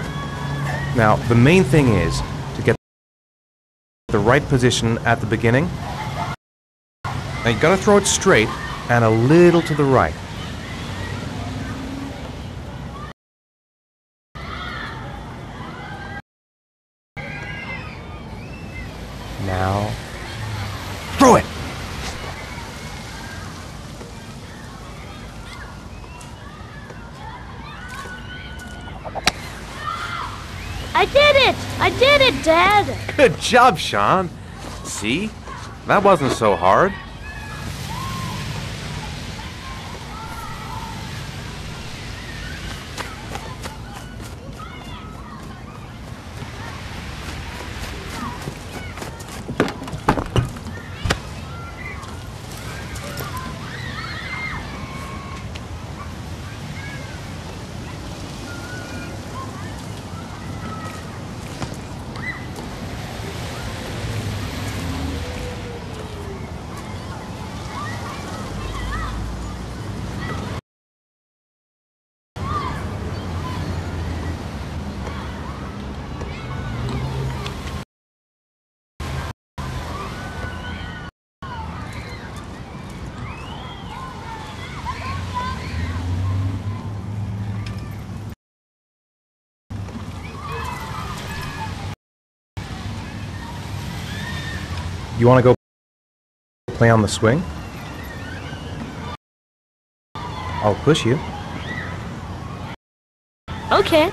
Now, the main thing is to get the right position at the beginning. Now, you gotta throw it straight and a little to the right. Now, throw it! I did it! I did it, Dad! Good job, Sean. See? That wasn't so hard. You want to go play on the swing? I'll push you. Okay.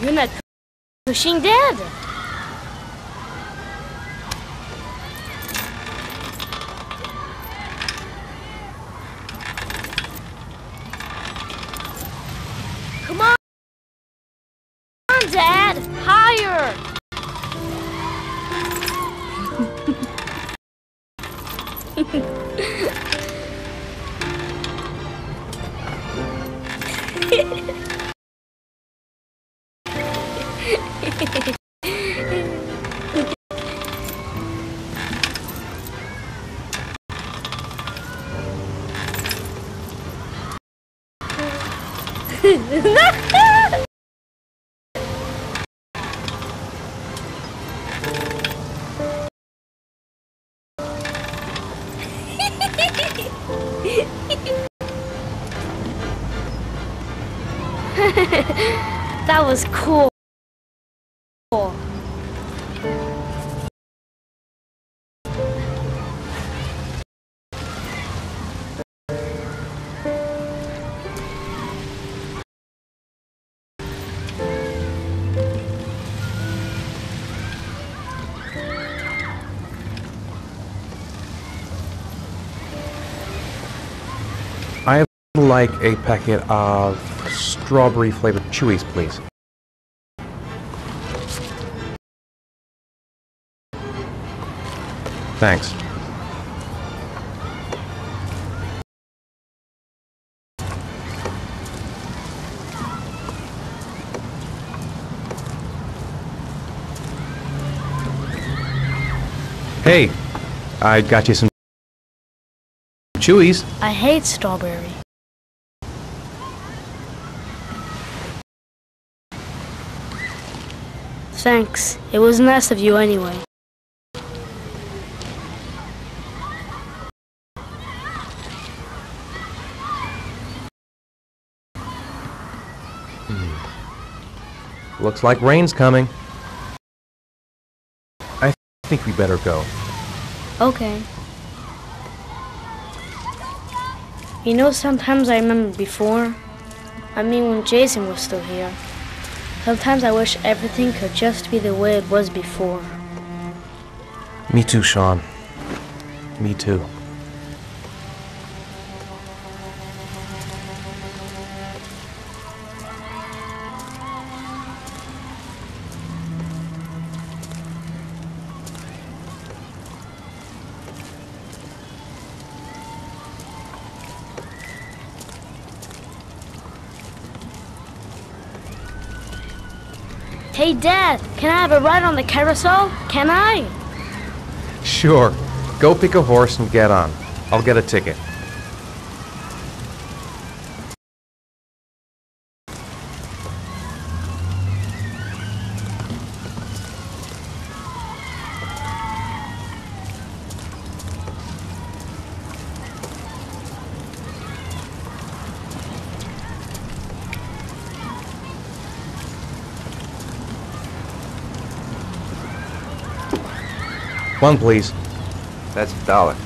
You're not pushing, Dad. Come on, Dad, higher. That was cool. I'd like a packet of strawberry flavored chewies, please. Thanks. Hey, I got you some Chewies. I hate strawberry. Thanks. It was nice of you anyway. Looks like rain's coming. I think we better go. Okay. You know, sometimes I remember before. I mean, when Jason was still here. Sometimes I wish everything could just be the way it was before. Me too, Sean. Me too. Hey, Dad, can I have a ride on the carousel? Can I? Sure. Go pick a horse and get on. I'll get a ticket. One, please. That's $1.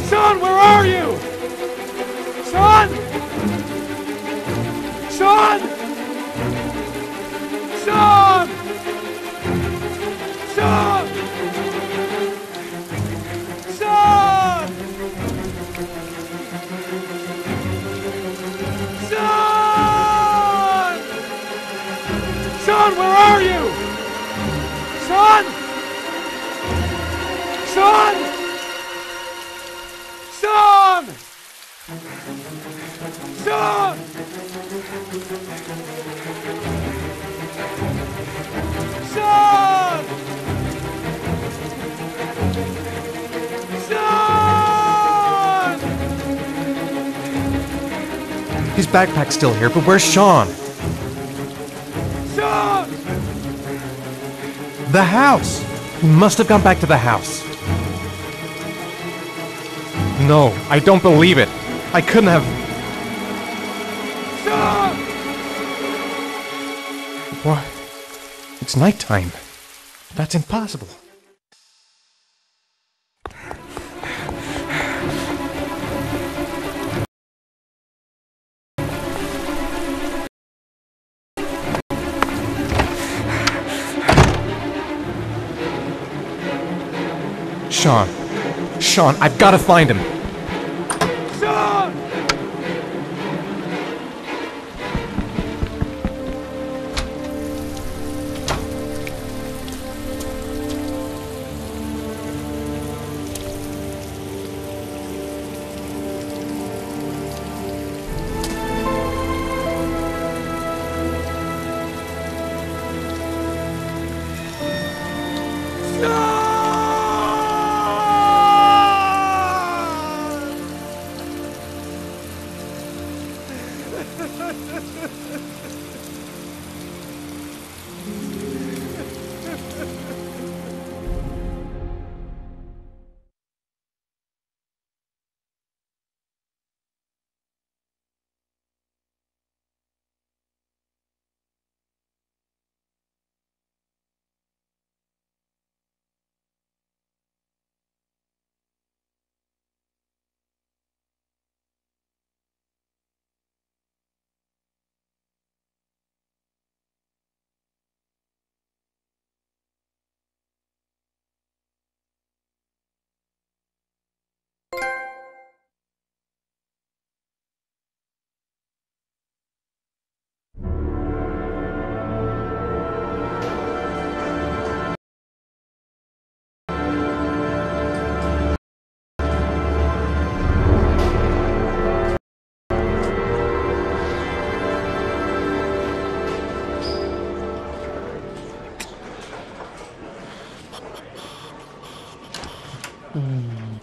Sean, where are you? Sean! Sean! Sean! Sean! Sean! Sean! Sean, where are you? Sean! Sean! Sean! Sean! His backpack's still here, but where's Sean? Sean! The house! He must have gone back to the house. No, I don't believe it. I couldn't have... Sean! What? It's nighttime. That's impossible. Sean. Sean, I've got to find him. Sean!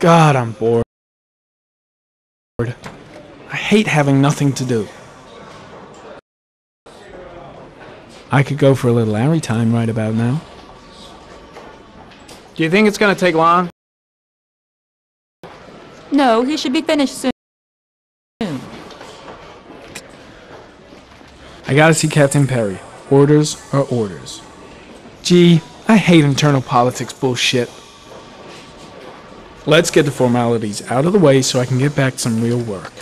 God, I'm bored. I hate having nothing to do. I could go for a little Larry time right about now. Do you think it's gonna take long? No, he should be finished soon. I gotta see Captain Perry. Orders are orders. Gee, I hate internal politics bullshit. Let's get the formalities out of the way so I can get back to some real work.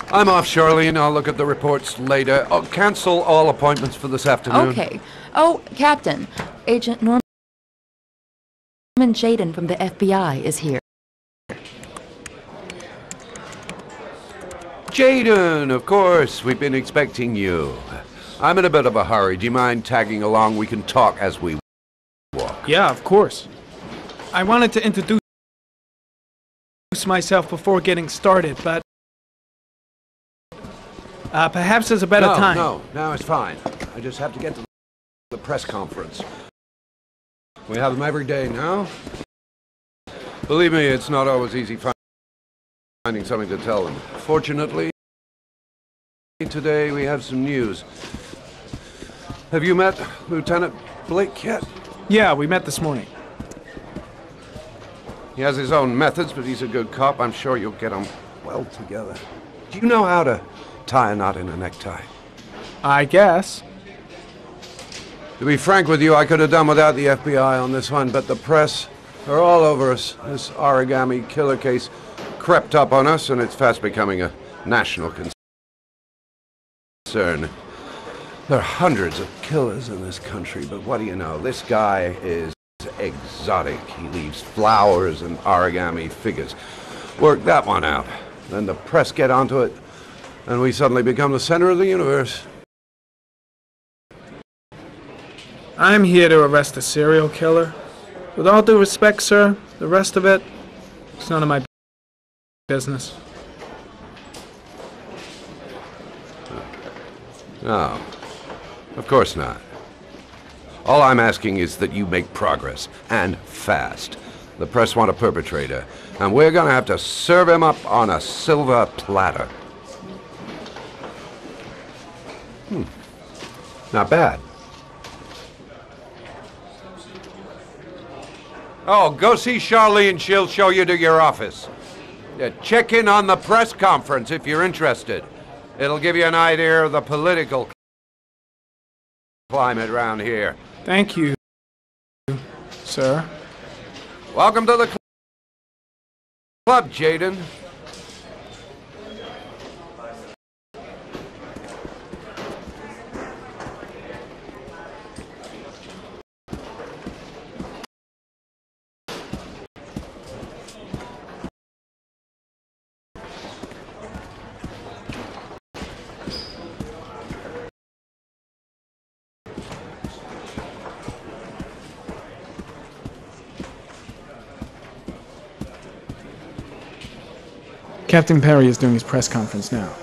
I'm off, Charlene. I'll look at the reports later. I'll cancel all appointments for this afternoon. Okay. Oh, Captain. Agent Norman Jaden from the FBI is here. Jaden, of course. We've been expecting you. I'm in a bit of a hurry. Do you mind tagging along? We can talk as we walk. Yeah, of course. I wanted to introduce myself before getting started, but perhaps there's a better time. No, it's fine. I just have to get to the press conference. We have them every day now. Believe me, it's not always easy finding something to tell them. Fortunately, today we have some news. Have you met Lieutenant Blake yet? Yeah, we met this morning. He has his own methods, but he's a good cop. I'm sure you'll get on well together. Do you know how to tie a knot in a necktie? I guess. To be frank with you, I could have done without the FBI on this one, but the press are all over us. This origami killer case crept up on us, and it's fast becoming a national concern. There are hundreds of killers in this country, but what do you know? This guy is exotic. He leaves flowers and origami figures. Work that one out. Then the press get onto it, and we suddenly become the center of the universe. I'm here to arrest a serial killer. With all due respect, sir, the rest of it, it's none of my business. No, of course not. All I'm asking is that you make progress, and fast. The press want a perpetrator, and we're gonna have to serve him up on a silver platter. Not bad. Oh, go see Charlene. She'll show you to your office. Check in on the press conference if you're interested. It'll give you an idea of the political climate around here. Thank you, sir. Welcome to the club, Jaden. Captain Perry is doing his press conference now.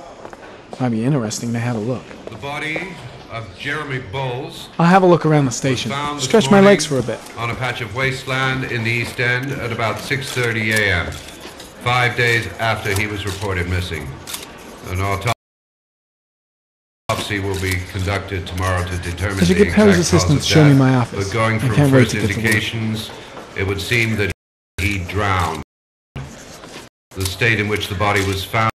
Might be interesting to have a look. The body of Jeremy Bowles. I'll have a look around the station. Stretch my legs for a bit. On a patch of wasteland in the East End at about 6:30 a.m. 5 days after he was reported missing. An autopsy will be conducted tomorrow to determine Could you the get Perry's exact cause assistant of to show me death. my office? But going I from can't wait first to get to work. indications, it would seem that he drowned. The state in which the body was found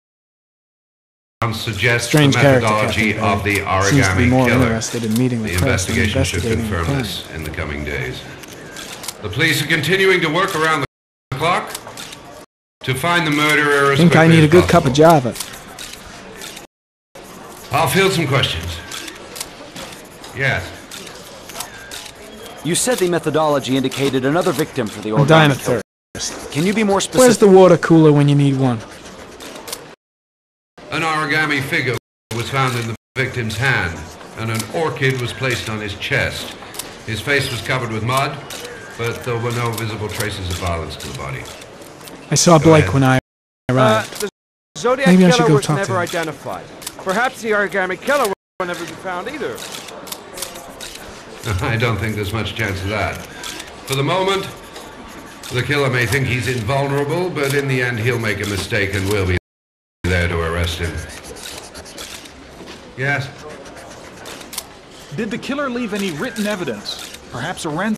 suggests Strange the character, methodology Captain of the Perry. Seems to be origami more killer. interested in meeting the press than investigation should investigating the confirm crime. this in the coming days. The police are continuing to work around the clock to find the murderer as I think I quickly need a as good cup possible. of Java. I'll field some questions. Yes. You said the methodology indicated another victim for the I'm dying origami of killer. thirst. Can you be more specific? Where's the water cooler when you need one? An origami figure was found in the victim's hand, and an orchid was placed on his chest. His face was covered with mud, but there were no visible traces of violence to the body. I saw Blake when I arrived. The Zodiac Maybe I should killer go was talk to never him. identified. Perhaps the origami killer will never be found either. I don't think there's much chance of that. For the moment, the killer may think he's invulnerable, but in the end he'll make a mistake and we'll be there to arrest him. Yes? Did the killer leave any written evidence? Perhaps a ransom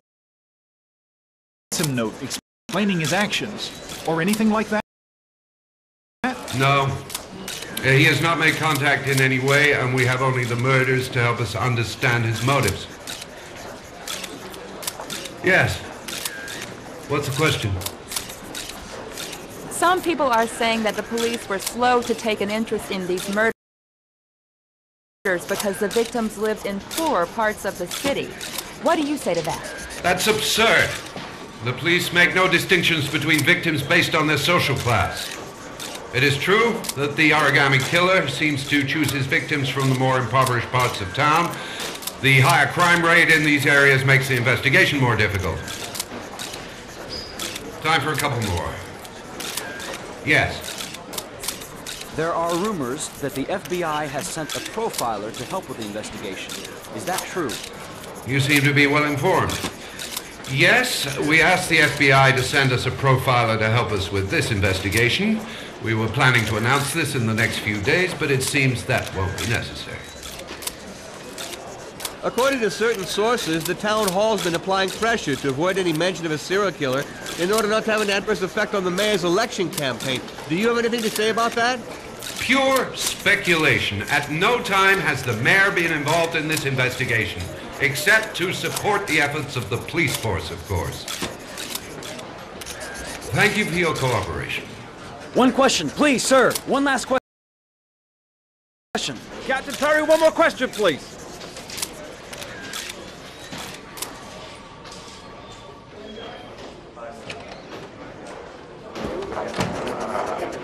note explaining his actions? Or anything like that? No. He has not made contact in any way, and we have only the murders to help us understand his motives. Yes. What's the question? Some people are saying that the police were slow to take an interest in these murders because the victims lived in poorer parts of the city. What do you say to that? That's absurd. The police make no distinctions between victims based on their social class. It is true that the origami killer seems to choose his victims from the more impoverished parts of town. The higher crime rate in these areas makes the investigation more difficult. Time for a couple more. Yes. There are rumors that the FBI has sent a profiler to help with the investigation. Is that true? You seem to be well informed. Yes, we asked the FBI to send us a profiler to help us with this investigation. We were planning to announce this in the next few days, but it seems that won't be necessary. According to certain sources, the town hall's been applying pressure to avoid any mention of a serial killer in order not to have an adverse effect on the mayor's election campaign. Do you have anything to say about that? Pure speculation. At no time has the mayor been involved in this investigation, except to support the efforts of the police force, of course. Thank you for your cooperation. One question, please, sir. One last question. Captain Perry, one more question, please.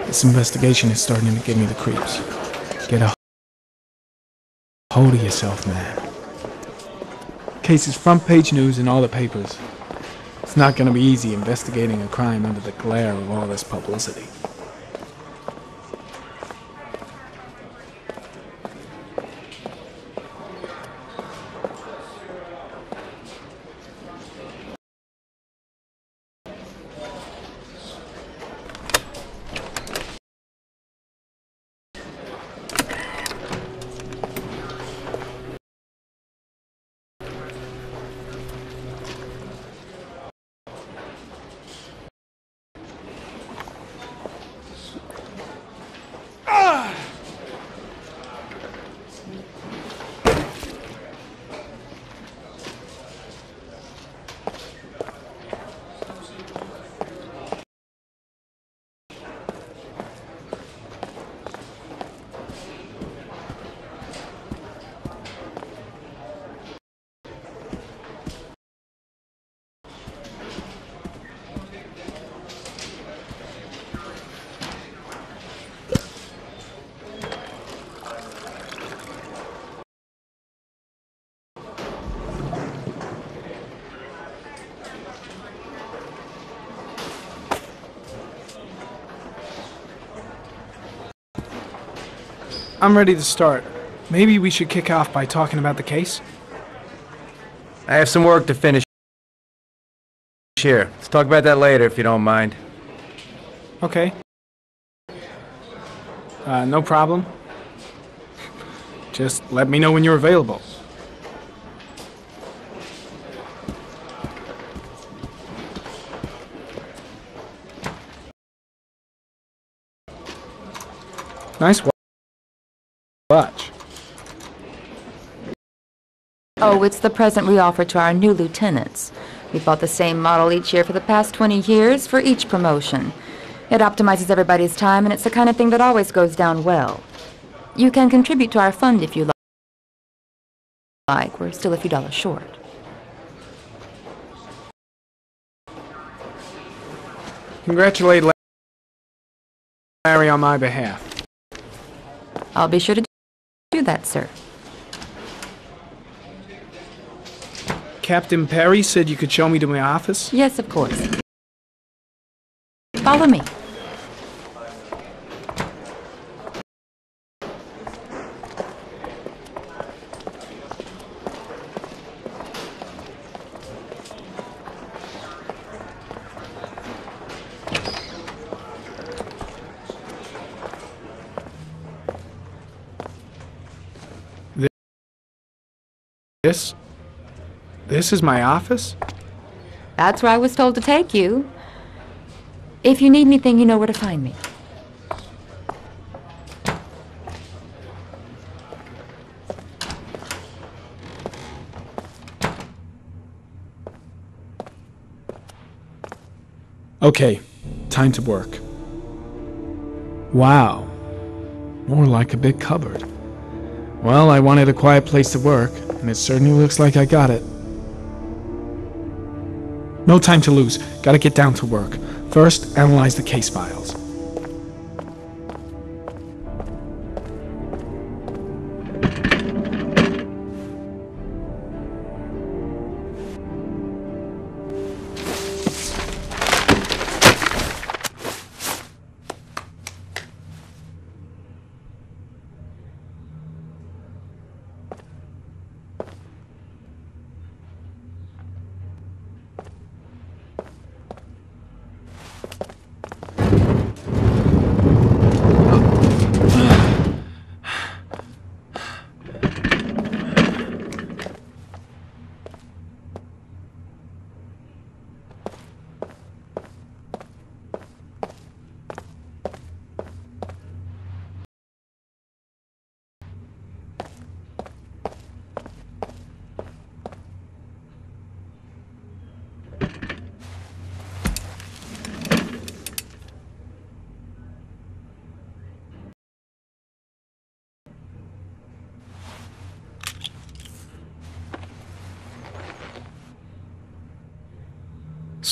This investigation is starting to give me the creeps. Get a hold of yourself, man. Case is front page news in all the papers. It's not gonna be easy investigating a crime under the glare of all this publicity. I'm ready to start. Maybe we should kick off by talking about the case? I have some work to finish here. Let's talk about that later, if you don't mind. Okay. No problem. Just let me know when you're available. Nice watch. Oh, it's the present we offer to our new lieutenants. We bought the same model each year for the past 20 years for each promotion. It optimizes everybody's time, and it's the kind of thing that always goes down well. You can contribute to our fund if you like. We're still a few dollars short. Congratulate Larry on my behalf. I'll be sure to do that, sir. Captain Perry said you could show me to my office? Yes, of course. Follow me. This is my office? That's where I was told to take you. If you need anything, you know where to find me. Okay, time to work. Wow, more like a big cupboard. Well, I wanted a quiet place to work, and it certainly looks like I got it. No time to lose. Gotta get down to work. First, analyze the case files.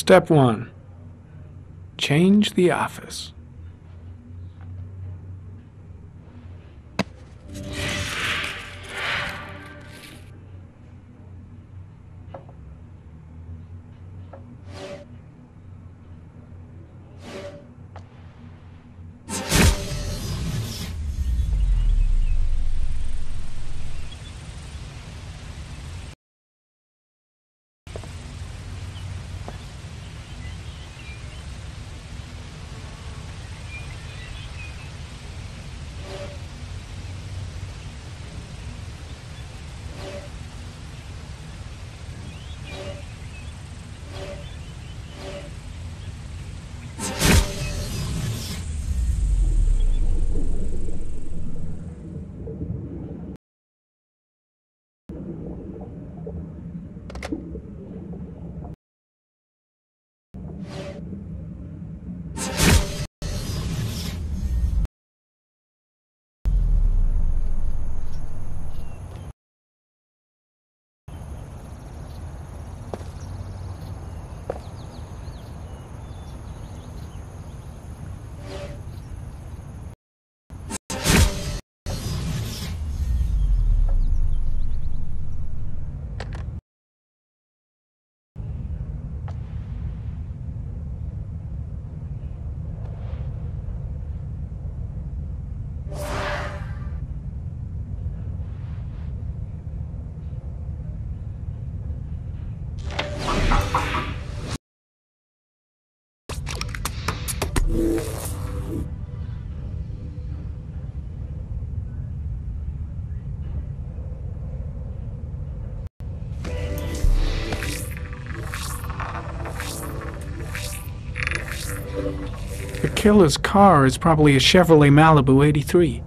Step 1. Change the office. The killer's car is probably a Chevrolet Malibu 83.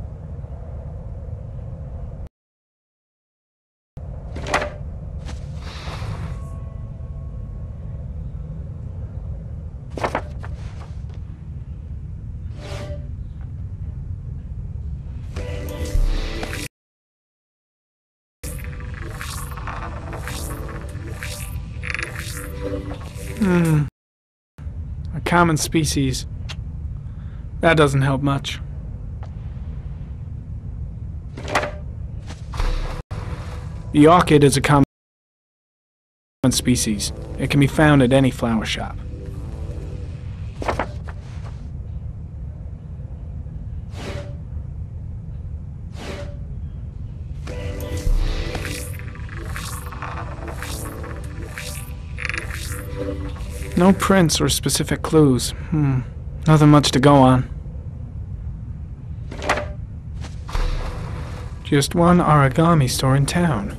A common species. That doesn't help much. The orchid is a common species. It can be found at any flower shop. No prints or specific clues. Nothing much to go on. Just one origami store in town.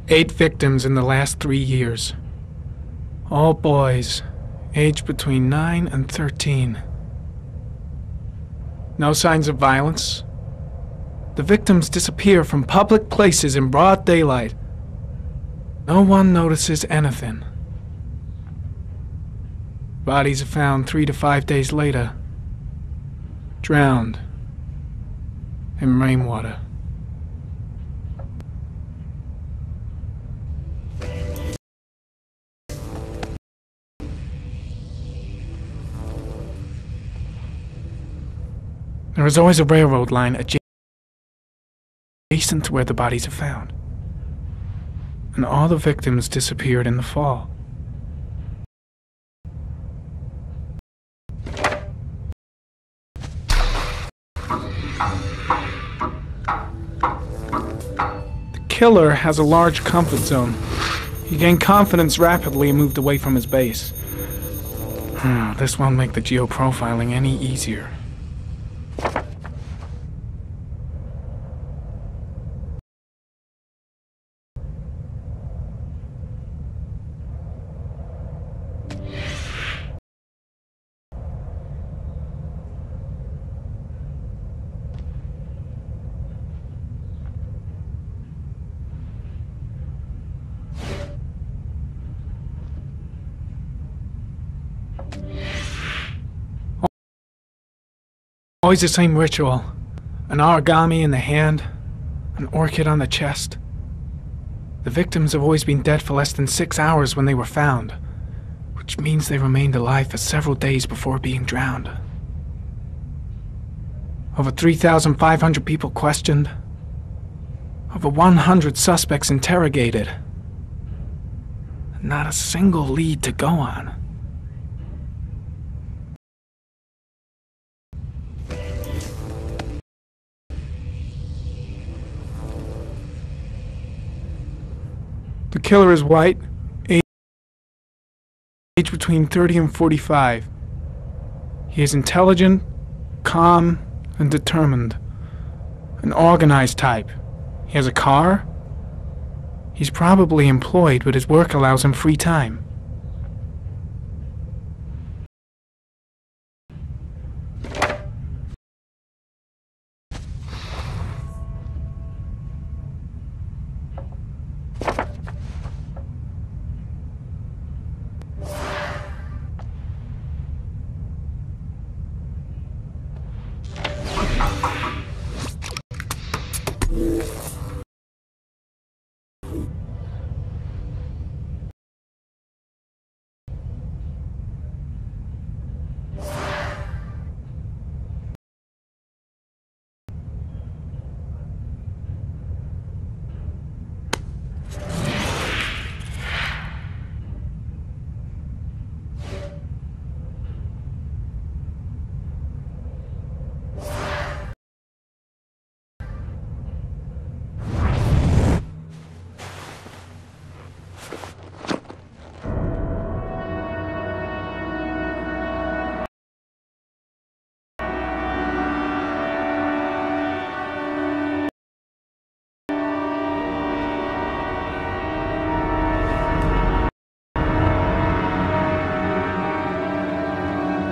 Eight victims in the last 3 years. All boys, aged between 9 and 13. No signs of violence. The victims disappear from public places in broad daylight. No one notices anything. Bodies are found 3 to 5 days later, drowned in rainwater. There is always a railroad line adjacent to where the bodies are found. And all the victims disappeared in the fall. The killer has a large comfort zone. He gained confidence rapidly and moved away from his base. This won't make the geoprofiling any easier. Always the same ritual. An origami in the hand, an orchid on the chest. The victims have always been dead for less than 6 hours when they were found, which means they remained alive for several days before being drowned. Over 3,500 people questioned. Over 100 suspects interrogated. Not a single lead to go on. The killer is white, age between 30 and 45. He is intelligent, calm, and determined. An organized type. He has a car. He's probably employed, but his work allows him free time.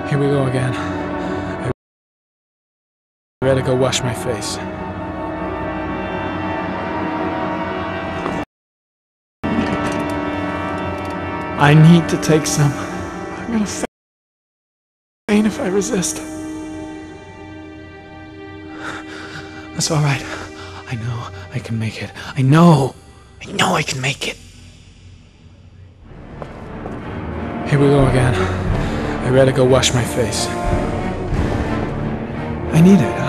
Here we go again. I better go wash my face. I need to take some. I'm gonna faint if I resist. That's alright. I know I can make it. I know I can make it. Here we go again. I better go wash my face. I need it.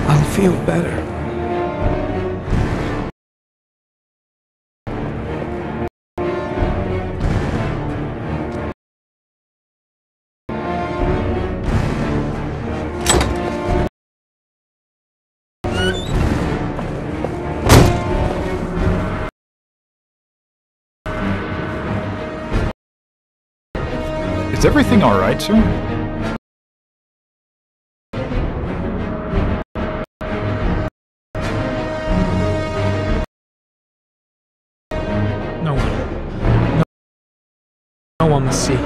I'll feel better. Is everything all right, sir? No one. No one must see.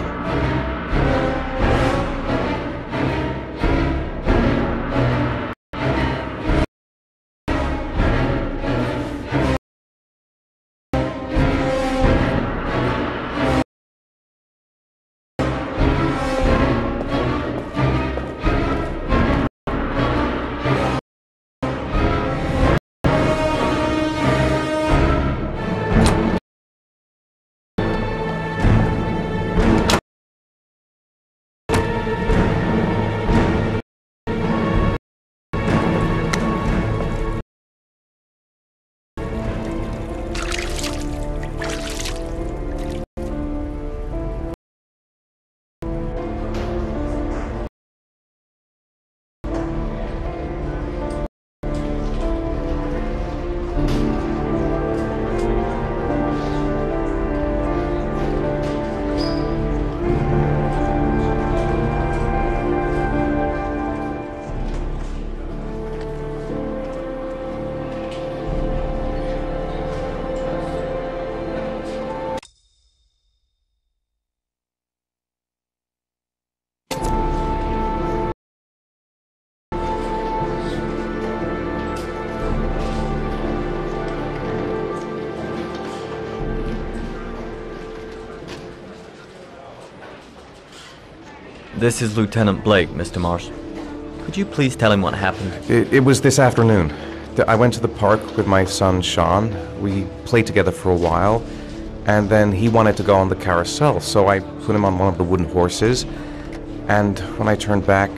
This is Lieutenant Blake, Mr. Mars. Could you please tell him what happened? It was this afternoon. I went to the park with my son, Sean. We played together for a while, and then he wanted to go on the carousel, so I put him on one of the wooden horses, and when I turned back,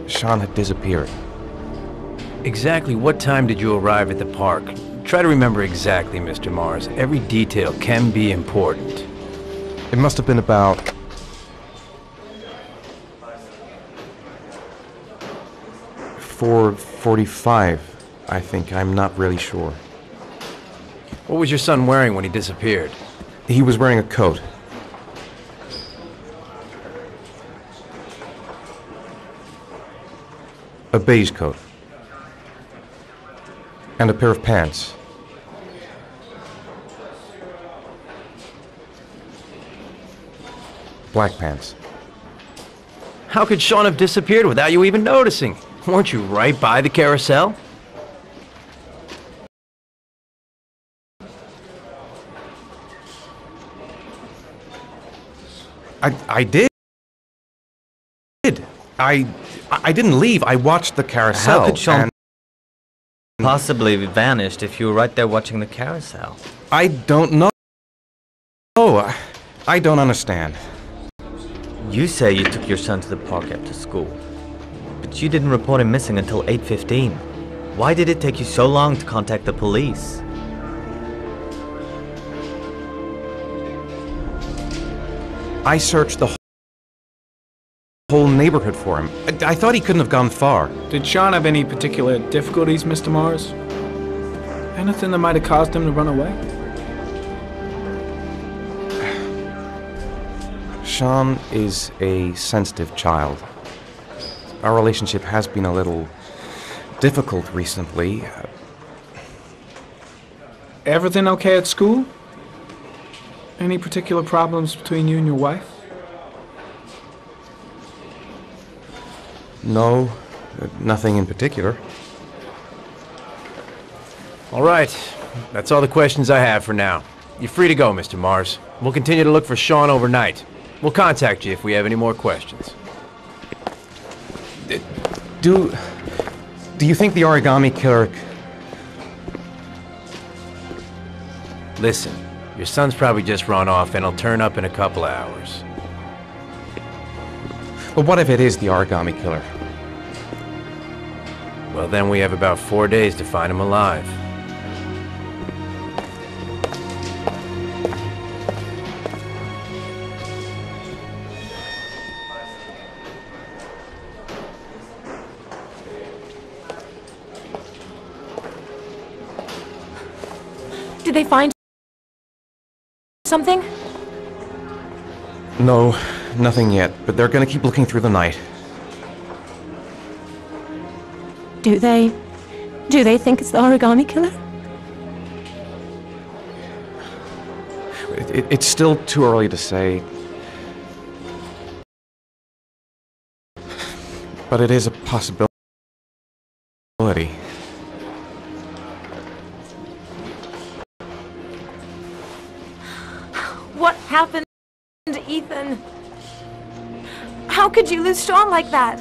Sean had disappeared. Exactly what time did you arrive at the park? Try to remember exactly, Mr. Mars. Every detail can be important. It must have been about 4:45, I think. I'm not really sure. What was your son wearing when he disappeared? He was wearing a coat. A beige coat. And a pair of pants. Black pants. How could Sean have disappeared without you even noticing? Weren't you right by the carousel? I did. I didn't leave. I watched the carousel. How could Sean possibly have vanished if you were right there watching the carousel? I don't know. Oh, I don't understand. You say you took your son to the park after school, but you didn't report him missing until 8:15. Why did it take you so long to contact the police? I searched the whole neighborhood for him. I thought he couldn't have gone far. Did Sean have any particular difficulties, Mr. Mars? Anything that might have caused him to run away? Sean is a sensitive child. Our relationship has been a little difficult recently. Everything okay at school? Any particular problems between you and your wife? No, nothing in particular. All right, that's all the questions I have for now. You're free to go, Mr. Mars. We'll continue to look for Sean overnight. We'll contact you if we have any more questions. Do you think the origami killer... Listen, your son's probably just run off and he'll turn up in a couple of hours. But what if it is the origami killer? Well, then we have about 4 days to find him alive. Did they find something? No, nothing yet, but they're gonna keep looking through the night. Do they think it's the origami killer? It's still too early to say. But it is a possibility. What happened, Ethan? How could you lose Sean like that?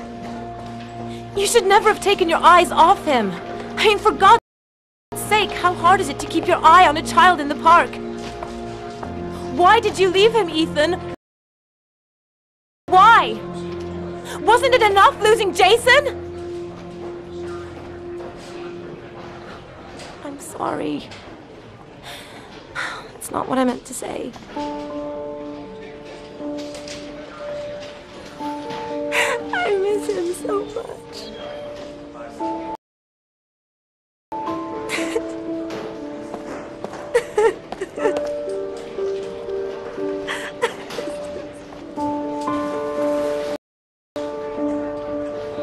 You should never have taken your eyes off him. I mean, for God's sake, how hard is it to keep your eye on a child in the park? Why did you leave him, Ethan? Why? Wasn't it enough losing Jason? I'm sorry. It's not what I meant to say. I miss him so much.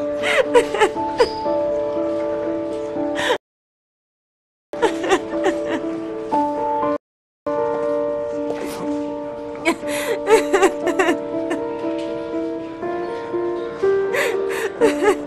Ha ha ha.